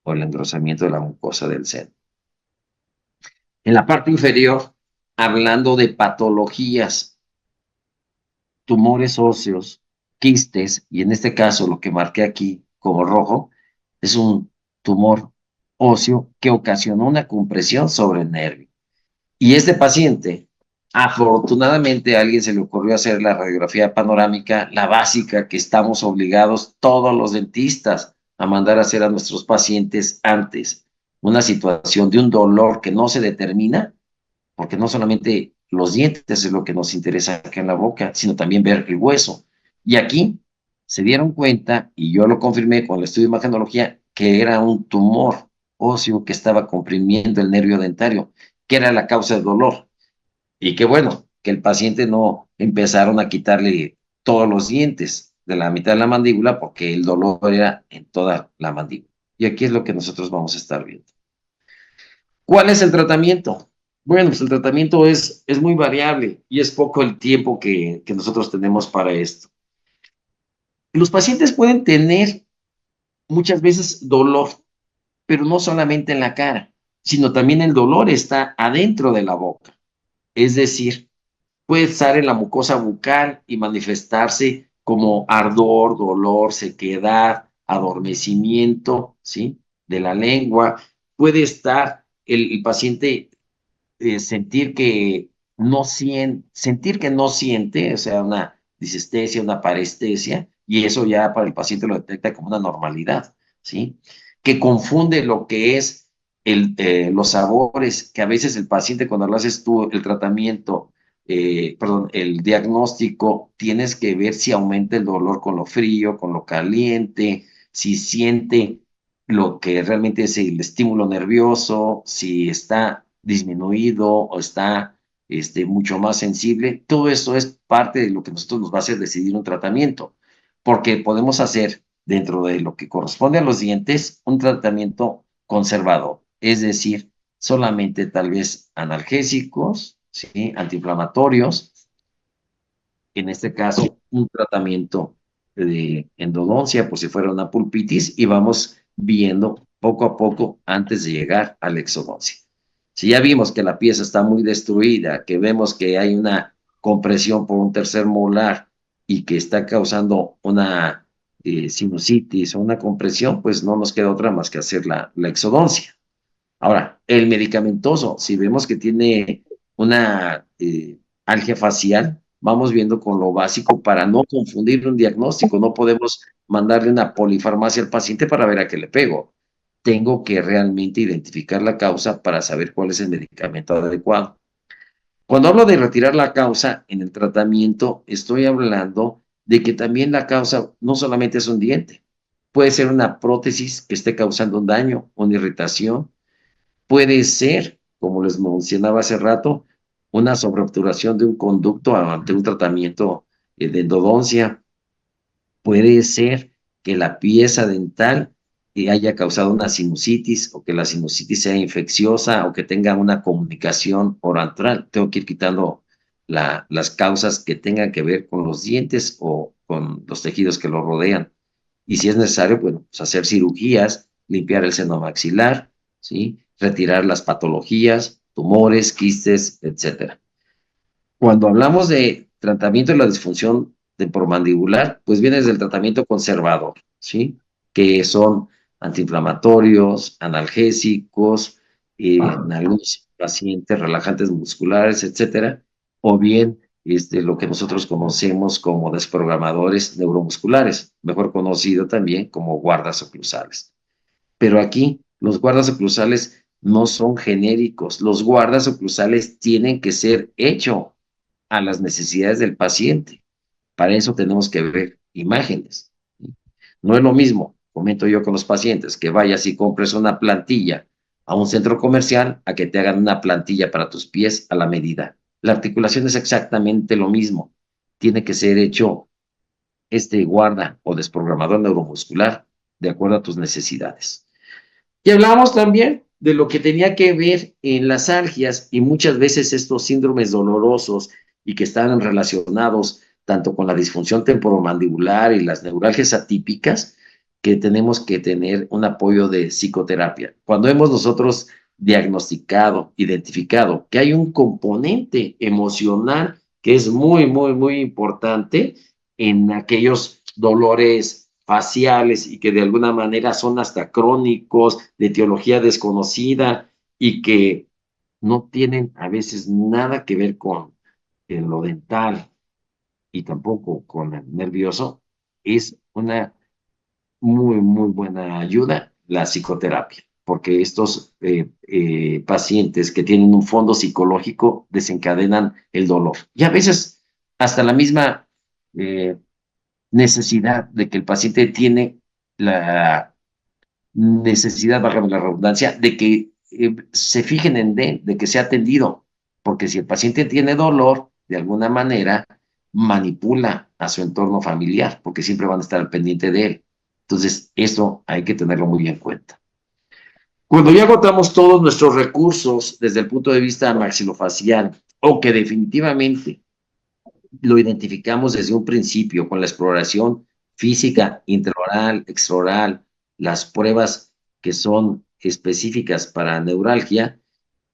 o el engrosamiento de la mucosa del seno. En la parte inferior, hablando de patologías, tumores óseos, quistes, y en este caso lo que marqué aquí como rojo, es un tumor óseo que ocasionó una compresión sobre el nervio. Y este paciente, afortunadamente a alguien se le ocurrió hacer la radiografía panorámica, la básica que estamos obligados todos los dentistas a mandar a hacer a nuestros pacientes antes. Una situación de un dolor que no se determina, porque no solamente los dientes es lo que nos interesa acá en la boca, sino también ver el hueso. Y aquí se dieron cuenta, y yo lo confirmé con el estudio de imagenología, que era un tumor óseo que estaba comprimiendo el nervio dentario, que era la causa del dolor. Y qué bueno, que el paciente no empezaron a quitarle todos los dientes de la mitad de la mandíbula, porque el dolor era en toda la mandíbula. Y aquí es lo que nosotros vamos a estar viendo. ¿Cuál es el tratamiento? Bueno, pues el tratamiento es muy variable y es poco el tiempo que nosotros tenemos para esto. Los pacientes pueden tener muchas veces dolor, pero no solamente en la cara, sino también el dolor está adentro de la boca. Es decir, puede estar en la mucosa bucal y manifestarse como ardor, dolor, sequedad, adormecimiento, ¿sí? De la lengua. Puede estar el paciente sentir que sentir que no siente, o sea, una disestesia, una parestesia, y eso ya para el paciente lo detecta como una normalidad, ¿sí? Que confunde lo que es los sabores, que a veces el paciente cuando lo haces tú el tratamiento, el diagnóstico, tienes que ver si aumenta el dolor con lo frío, con lo caliente, si siente lo que realmente es el estímulo nervioso, si está disminuido o está mucho más sensible. Todo eso es parte de lo que nosotros nos va a hacer decidir un tratamiento, porque podemos hacer dentro de lo que corresponde a los dientes un tratamiento conservador, es decir, solamente tal vez analgésicos, ¿sí? Antiinflamatorios, en este caso un tratamiento de endodoncia, por si fuera una pulpitis, y vamos viendo poco a poco antes de llegar a la exodoncia. Si ya vimos que la pieza está muy destruida, que vemos que hay una compresión por un tercer molar y que está causando una sinusitis o una compresión, pues no nos queda otra más que hacer la exodoncia. Ahora, el medicamentoso, si vemos que tiene una algia facial, vamos viendo con lo básico para no confundir un diagnóstico. No podemos mandarle una polifarmacia al paciente para ver a qué le pego. Tengo que realmente identificar la causa para saber cuál es el medicamento adecuado. Cuando hablo de retirar la causa en el tratamiento, estoy hablando de que también la causa no solamente es un diente, puede ser una prótesis que esté causando un daño, una irritación. Puede ser, como les mencionaba hace rato, una sobreobturación de un conducto ante un tratamiento de endodoncia. Puede ser que la pieza dental haya causado una sinusitis o que la sinusitis sea infecciosa o que tenga una comunicación oral. Tengo que ir quitando las causas que tengan que ver con los dientes o con los tejidos que lo rodean. Y si es necesario, bueno, pues hacer cirugías, limpiar el seno maxilar, ¿sí? Retirar las patologías, tumores, quistes, etc. Cuando hablamos de tratamiento de la disfunción temporomandibular, pues viene desde el tratamiento conservador, ¿sí? Que son antiinflamatorios, analgésicos, en algunos pacientes relajantes musculares, etcétera, o bien lo que nosotros conocemos como desprogramadores neuromusculares, mejor conocido también como guardas oclusales. Pero aquí los guardas oclusales no son genéricos, los guardas oclusales tienen que ser hechos a las necesidades del paciente. Para eso tenemos que ver imágenes. No es lo mismo, comento yo con los pacientes, que vayas y compres una plantilla a un centro comercial a que te hagan una plantilla para tus pies a la medida. La articulación es exactamente lo mismo. Tiene que ser hecho guarda o desprogramador neuromuscular de acuerdo a tus necesidades. Y hablábamos también de lo que tenía que ver en las algias y muchas veces estos síndromes dolorosos y que están relacionados tanto con la disfunción temporomandibular y las neuralgias atípicas, que tenemos que tener un apoyo de psicoterapia. Cuando hemos nosotros diagnosticado, identificado que hay un componente emocional que es muy, muy, muy importante en aquellos dolores faciales y que de alguna manera son hasta crónicos, de etiología desconocida y que no tienen a veces nada que ver con lo dental y tampoco con el nervioso, es una muy, muy buena ayuda la psicoterapia, porque estos pacientes que tienen un fondo psicológico desencadenan el dolor. Y a veces hasta la misma necesidad de que el paciente tiene la necesidad, valga la redundancia, de que se fijen en él, de que sea atendido, porque si el paciente tiene dolor, de alguna manera manipula a su entorno familiar, porque siempre van a estar al pendiente de él. Entonces, eso hay que tenerlo muy en cuenta. Cuando ya agotamos todos nuestros recursos desde el punto de vista maxilofacial, o que definitivamente lo identificamos desde un principio con la exploración física, intraoral, extraoral, las pruebas que son específicas para neuralgia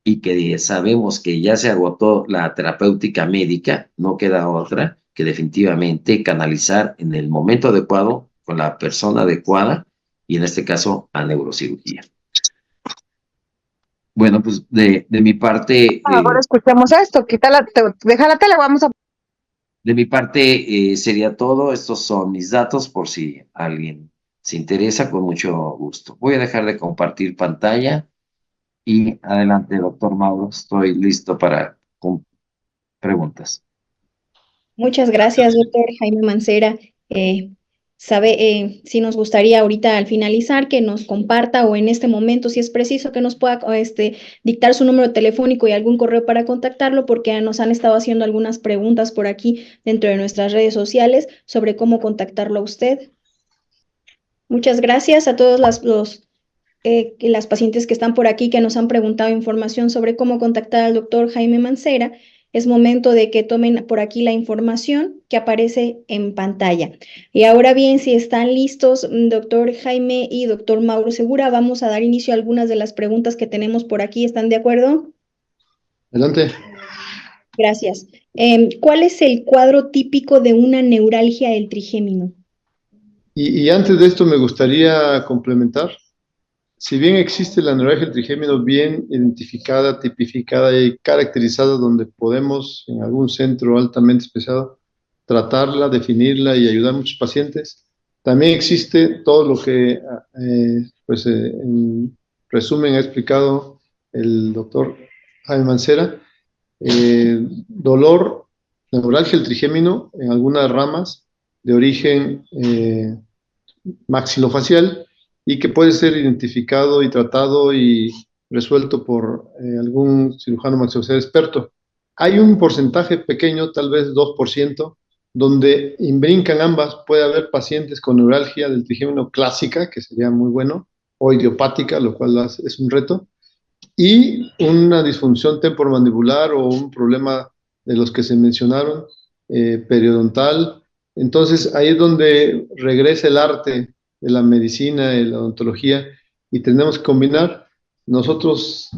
y que sabemos que ya se agotó la terapéutica médica, no queda otra que definitivamente canalizar en el momento adecuado con la persona adecuada y en este caso a neurocirugía. Bueno, pues de mi parte... Ahora escuchamos esto, deja la tele, vamos a... De mi parte sería todo. Estos son mis datos por si alguien se interesa, con mucho gusto. Voy a dejar de compartir pantalla y adelante, doctor Mauro. Estoy listo para preguntas. Muchas gracias, doctor Jaime Mancera. Sí nos gustaría ahorita al finalizar que nos comparta o en este momento, si es preciso, que nos pueda dictar su número telefónico y algún correo para contactarlo, porque nos han estado haciendo algunas preguntas por aquí dentro de nuestras redes sociales sobre cómo contactarlo a usted. Muchas gracias a todos las pacientes que están por aquí que nos han preguntado información sobre cómo contactar al doctor Jaime Mancera. Es momento de que tomen por aquí la información que aparece en pantalla. Y ahora bien, si están listos, doctor Jaime y doctor Mauro Segura, vamos a dar inicio a algunas de las preguntas que tenemos por aquí. ¿Están de acuerdo? Adelante. Gracias. ¿Cuál es el cuadro típico de una neuralgia del trigémino? Y antes de esto me gustaría complementar. Si bien existe la neuralgia del trigémino bien identificada, tipificada y caracterizada, donde podemos en algún centro altamente especializado tratarla, definirla y ayudar a muchos pacientes, también existe todo lo que en resumen ha explicado el doctor Jaime Mancera. Dolor, neuralgia del trigémino en algunas ramas de origen maxilofacial, y que puede ser identificado y tratado y resuelto por algún cirujano maxilofacial experto. Hay un porcentaje pequeño, tal vez 2%, donde brincan ambas. Puede haber pacientes con neuralgia del trigémino clásica, que sería muy bueno, o idiopática, lo cual es un reto, y una disfunción temporomandibular o un problema de los que se mencionaron, periodontal. Entonces, ahí es donde regresa el arte de la medicina y la odontología, y tenemos que combinar. Nosotros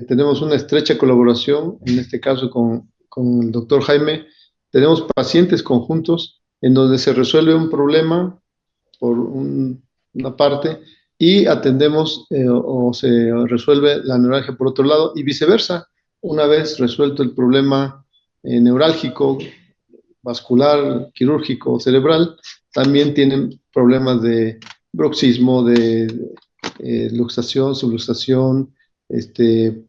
tenemos una estrecha colaboración, en este caso con el doctor Jaime. Tenemos pacientes conjuntos en donde se resuelve un problema por una parte y atendemos o se resuelve la neuralgia por otro lado, y viceversa. Una vez resuelto el problema neurálgico, vascular, quirúrgico, cerebral, también tienen problemas de bruxismo, de luxación, subluxación,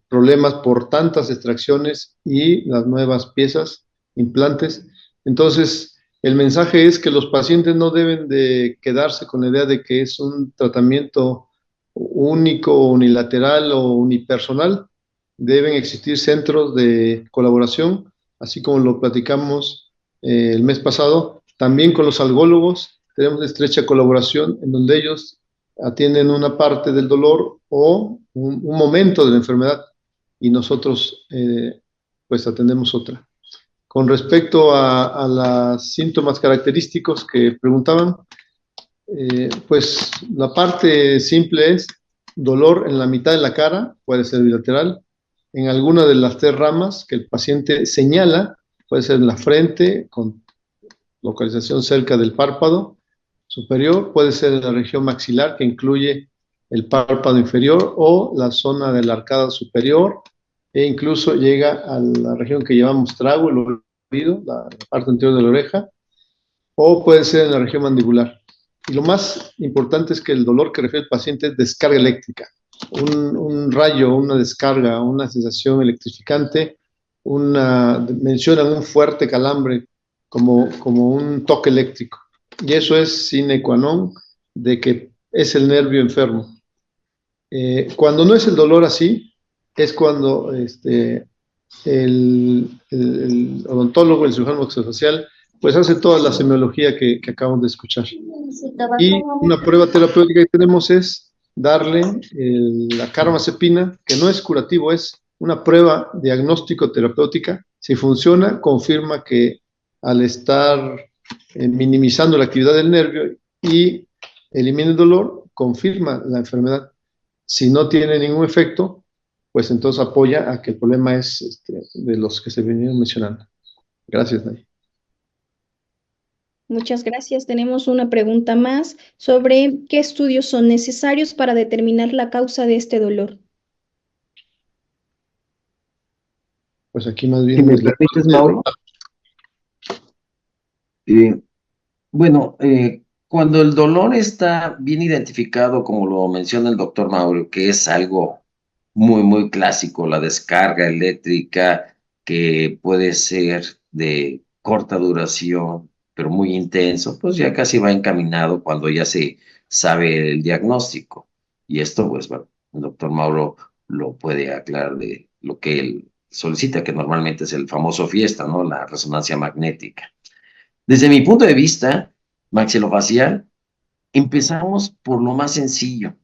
problemas por tantas extracciones y las nuevas piezas, implantes. Entonces, el mensaje es que los pacientes no deben de quedarse con la idea de que es un tratamiento único, unilateral o unipersonal. Deben existir centros de colaboración, así como lo platicamos el mes pasado. También con los algólogos tenemos estrecha colaboración, en donde ellos atienden una parte del dolor o un momento de la enfermedad, y nosotros pues atendemos otra. Con respecto a los síntomas característicos que preguntaban, pues la parte simple es dolor en la mitad de la cara, puede ser bilateral, en alguna de las 3 ramas que el paciente señala, puede ser en la frente, con localización cerca del párpado superior, puede ser en la región maxilar, que incluye el párpado inferior o la zona de la arcada superior, e incluso llega a la región que llamamos trago, el oído, la parte anterior de la oreja, o puede ser en la región mandibular. Y lo más importante es que el dolor que refiere el paciente es descarga eléctrica, un rayo, una descarga, una sensación electrificante, mencionan un fuerte calambre como un toque eléctrico. Y eso es sine qua non de que es el nervio enfermo. Cuando no es el dolor así, es cuando el odontólogo, el cirujano maxilofacial, pues hace toda la semiología que acabamos de escuchar. Y una prueba terapéutica que tenemos es darle la carbamazepina, que no es curativo, es una prueba diagnóstico terapéutica. Si funciona, confirma que al estar minimizando la actividad del nervio y elimina el dolor, confirma la enfermedad. Si no tiene ningún efecto, pues entonces apoya a que el problema es de los que se vinieron mencionando. Gracias, Nay. Muchas gracias. Tenemos una pregunta más sobre qué estudios son necesarios para determinar la causa de este dolor. Pues aquí más bien... Si me permites, Mauro. Bueno, cuando el dolor está bien identificado, como lo menciona el doctor Mauro, que es algo muy, muy clásico, la descarga eléctrica, que puede ser de corta duración, pero muy intenso, pues ya casi va encaminado cuando ya se sabe el diagnóstico. Y esto, pues, bueno, el doctor Mauro lo puede aclarar de lo que él solicita, que normalmente es el famoso fiesta, ¿no? La resonancia magnética. Desde mi punto de vista maxilofacial, empezamos por lo más sencillo,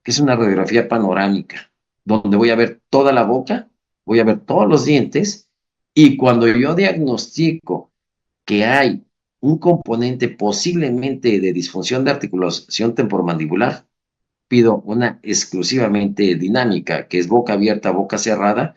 que es una radiografía panorámica, donde voy a ver toda la boca, voy a ver todos los dientes, y cuando yo diagnostico que hay un componente posiblemente de disfunción de articulación temporomandibular, pido una exclusivamente dinámica, que es boca abierta, boca cerrada.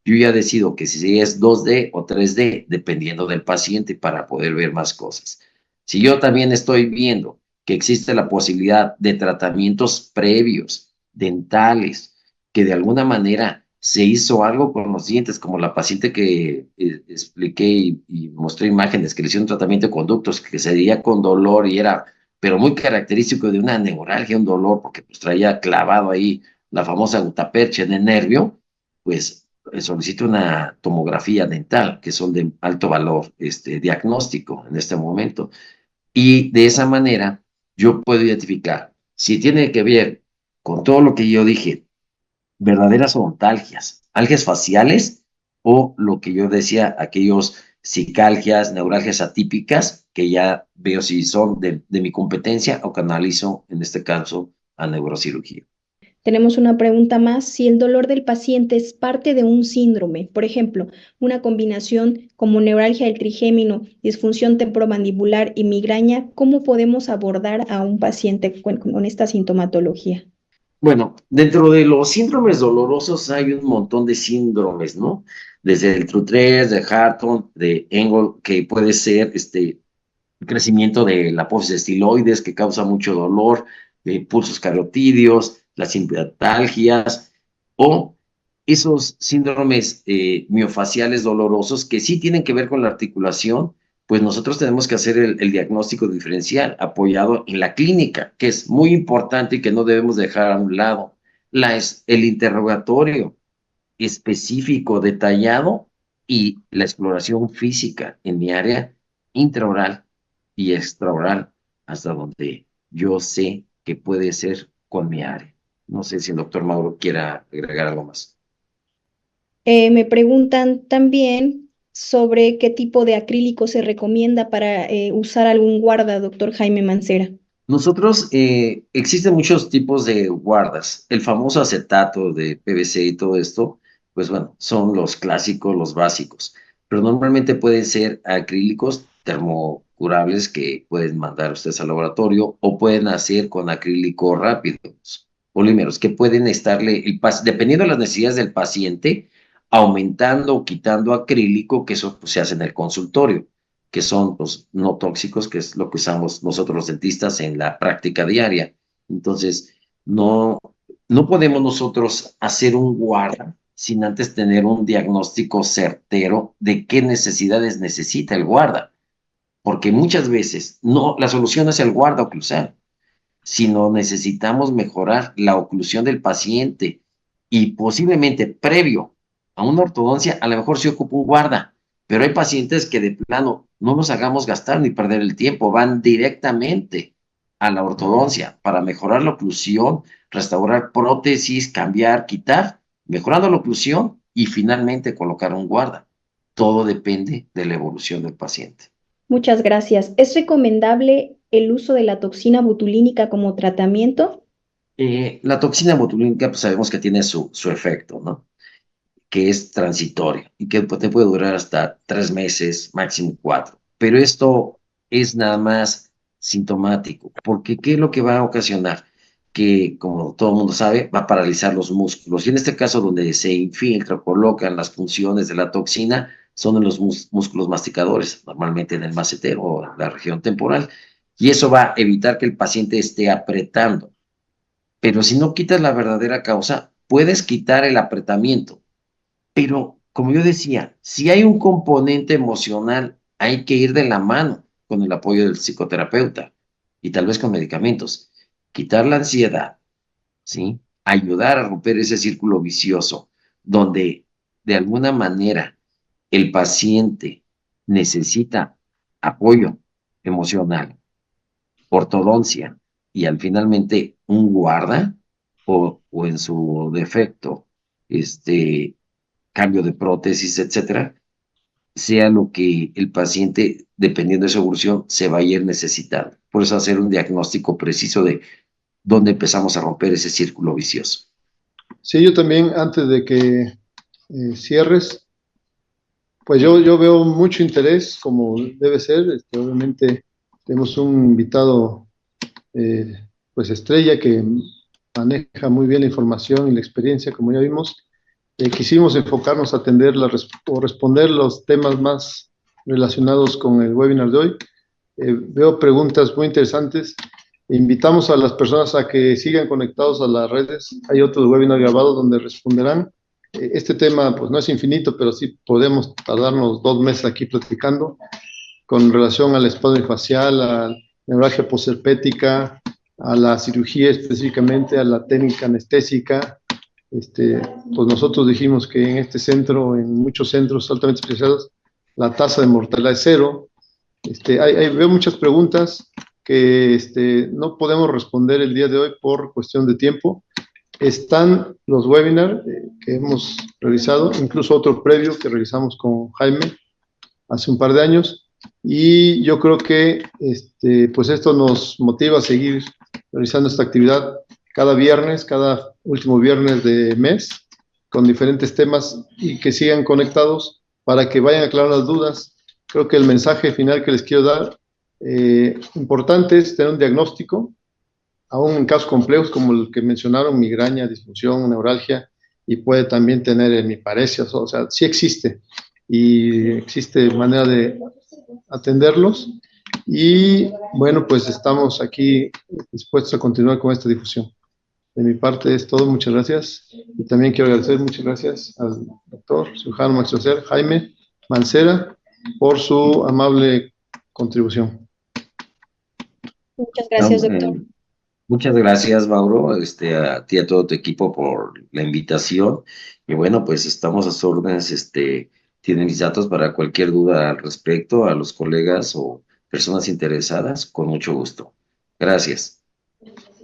Yo ya decido que si es 2D o 3D, dependiendo del paciente, para poder ver más cosas. Si yo también estoy viendo que existe la posibilidad de tratamientos previos, dentales, que de alguna manera se hizo algo con los dientes, como la paciente que expliqué y mostré imágenes, que le hicieron un tratamiento de conductos, que se veía con dolor y era, pero muy característico de una neuralgia, un dolor, porque pues traía clavado ahí la famosa gutapercha en el nervio, pues solicito una tomografía dental, que son de alto valor diagnóstico en este momento. Y de esa manera yo puedo identificar si tiene que ver con todo lo que yo dije, verdaderas odontalgias, algias faciales, o lo que yo decía, aquellos cicalgias, neuralgias atípicas, que ya veo si son de mi competencia o canalizo, en este caso, a neurocirugía. Tenemos una pregunta más. Si el dolor del paciente es parte de un síndrome, por ejemplo, una combinación como neuralgia del trigémino, disfunción temporomandibular y migraña, ¿cómo podemos abordar a un paciente con esta sintomatología? Bueno, dentro de los síndromes dolorosos hay un montón de síndromes, ¿no? Desde el TRU3, de Harton, de Engel, que puede ser crecimiento de la apófisis estiloides, que causa mucho dolor, pulsos carotídeos, las simpiatalgias, o esos síndromes miofaciales dolorosos que sí tienen que ver con la articulación. Pues nosotros tenemos que hacer el diagnóstico diferencial apoyado en la clínica, que es muy importante y que no debemos dejar a un lado. El interrogatorio específico, detallado, y la exploración física en mi área intraoral y extraoral, hasta donde yo sé que puede ser con mi área. No sé si el doctor Mauro quiera agregar algo más. Me preguntan también sobre qué tipo de acrílico se recomienda para usar algún guarda, doctor Jaime Mancera. Nosotros, existen muchos tipos de guardas. El famoso acetato de PVC y todo esto, pues bueno, son los clásicos, los básicos. Pero normalmente pueden ser acrílicos termocurables que pueden mandar ustedes al laboratorio, o pueden hacer con acrílico rápidos, polímeros, que pueden estarle, dependiendo de las necesidades del paciente, aumentando o quitando acrílico, que eso pues, se hace en el consultorio, que son los no tóxicos, que es lo que usamos nosotros los dentistas en la práctica diaria. Entonces, no podemos nosotros hacer un guarda sin antes tener un diagnóstico certero de qué necesidades necesita el guarda. Porque muchas veces no, la solución no es el guarda oclusal, sino necesitamos mejorar la oclusión del paciente y posiblemente previo a una ortodoncia, a lo mejor se ocupa un guarda, pero hay pacientes que de plano no nos hagamos gastar ni perder el tiempo, van directamente a la ortodoncia para mejorar la oclusión, restaurar prótesis, cambiar, quitar, mejorando la oclusión y finalmente colocar un guarda. Todo depende de la evolución del paciente. Muchas gracias. ¿Es recomendable el uso de la toxina botulínica como tratamiento? La toxina botulínica, pues sabemos que tiene su efecto, ¿no? Que es transitorio y que te puede durar hasta 3 meses, máximo 4. Pero esto es nada más sintomático, porque ¿qué es lo que va a ocasionar? Que, como todo el mundo sabe, va a paralizar los músculos. Y en este caso, donde se infiltra o colocan las funciones de la toxina, son en los músculos masticadores, normalmente en el macetero o en la región temporal. Y eso va a evitar que el paciente esté apretando. Pero si no quitas la verdadera causa, puedes quitar el apretamiento. Pero, como yo decía, si hay un componente emocional, hay que ir de la mano con el apoyo del psicoterapeuta y tal vez con medicamentos. Quitar la ansiedad, ¿sí? Ayudar a romper ese círculo vicioso donde de alguna manera el paciente necesita apoyo emocional, ortodoncia y al finalmente un guarda o en su defecto, cambio de prótesis, etcétera, sea lo que el paciente, dependiendo de su evolución, se va a ir necesitando. Por eso hacer un diagnóstico preciso de dónde empezamos a romper ese círculo vicioso. Sí, yo también, antes de que cierres, pues yo veo mucho interés, como debe ser. Obviamente tenemos un invitado, pues estrella, que maneja muy bien la información y la experiencia, como ya vimos. Quisimos enfocarnos a atender o responder los temas más relacionados con el webinar de hoy. Veo preguntas muy interesantes. Invitamos a las personas a que sigan conectados a las redes. Hay otro webinar grabado donde responderán. Este tema pues no es infinito, pero sí podemos tardarnos 2 meses aquí platicando con relación al espasmo facial, a la neuralgia posherpética, a la cirugía específicamente, a la técnica anestésica. Pues nosotros dijimos que en este centro, en muchos centros altamente especializados, la tasa de mortalidad es 0. Veo muchas preguntas que no podemos responder el día de hoy por cuestión de tiempo. Están los webinars que hemos realizado, incluso otro previo que realizamos con Jaime hace un par de años, y yo creo que pues esto nos motiva a seguir realizando esta actividad cada viernes, cada último viernes de mes, con diferentes temas, y que sigan conectados para que vayan aclarando las dudas. Creo que el mensaje final que les quiero dar, importante es tener un diagnóstico, aún en casos complejos como el que mencionaron, migraña, disfunción, neuralgia, y puede también tener hemiparesias, o sea, sí existe, y existe manera de atenderlos. Y bueno, pues estamos aquí dispuestos a continuar con esta difusión. De mi parte es todo, muchas gracias. Y también quiero agradecer muchas gracias al doctor cirujano maxillofacial Jaime Mancera por su amable contribución. Muchas gracias, doctor. Muchas gracias, Mauro, a ti y a todo tu equipo por la invitación. Y bueno, pues estamos a sus órdenes, tienen mis datos para cualquier duda al respecto, a los colegas o personas interesadas, con mucho gusto. Gracias.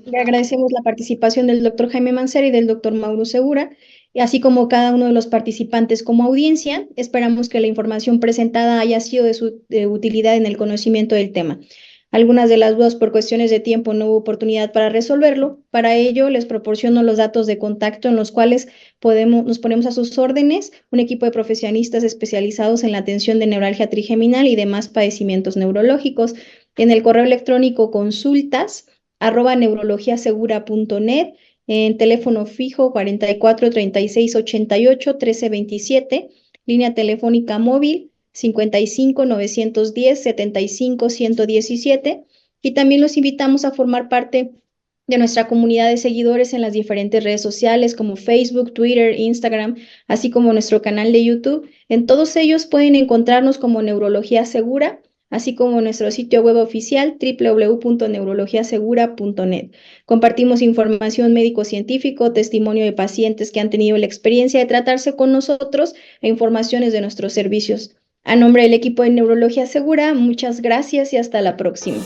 Le agradecemos la participación del doctor Jaime Mancera y del doctor Mauro Segura, y así como cada uno de los participantes como audiencia. Esperamos que la información presentada haya sido de utilidad en el conocimiento del tema. Algunas de las dudas por cuestiones de tiempo no hubo oportunidad para resolverlo. Para ello, les proporciono los datos de contacto en los cuales nos ponemos a sus órdenes, un equipo de profesionistas especializados en la atención de neuralgia trigeminal y demás padecimientos neurológicos. En el correo electrónico consultas@neurologiasegura.net, en teléfono fijo 44 36 88 13 27, línea telefónica móvil 55 910 75 117, y también los invitamos a formar parte de nuestra comunidad de seguidores en las diferentes redes sociales como Facebook, Twitter, Instagram, así como nuestro canal de YouTube. En todos ellos pueden encontrarnos como Neurología Segura, así como nuestro sitio web oficial www.neurologiasegura.net. Compartimos información médico-científico, testimonio de pacientes que han tenido la experiencia de tratarse con nosotros e informaciones de nuestros servicios. A nombre del equipo de Neurología Segura, muchas gracias y hasta la próxima.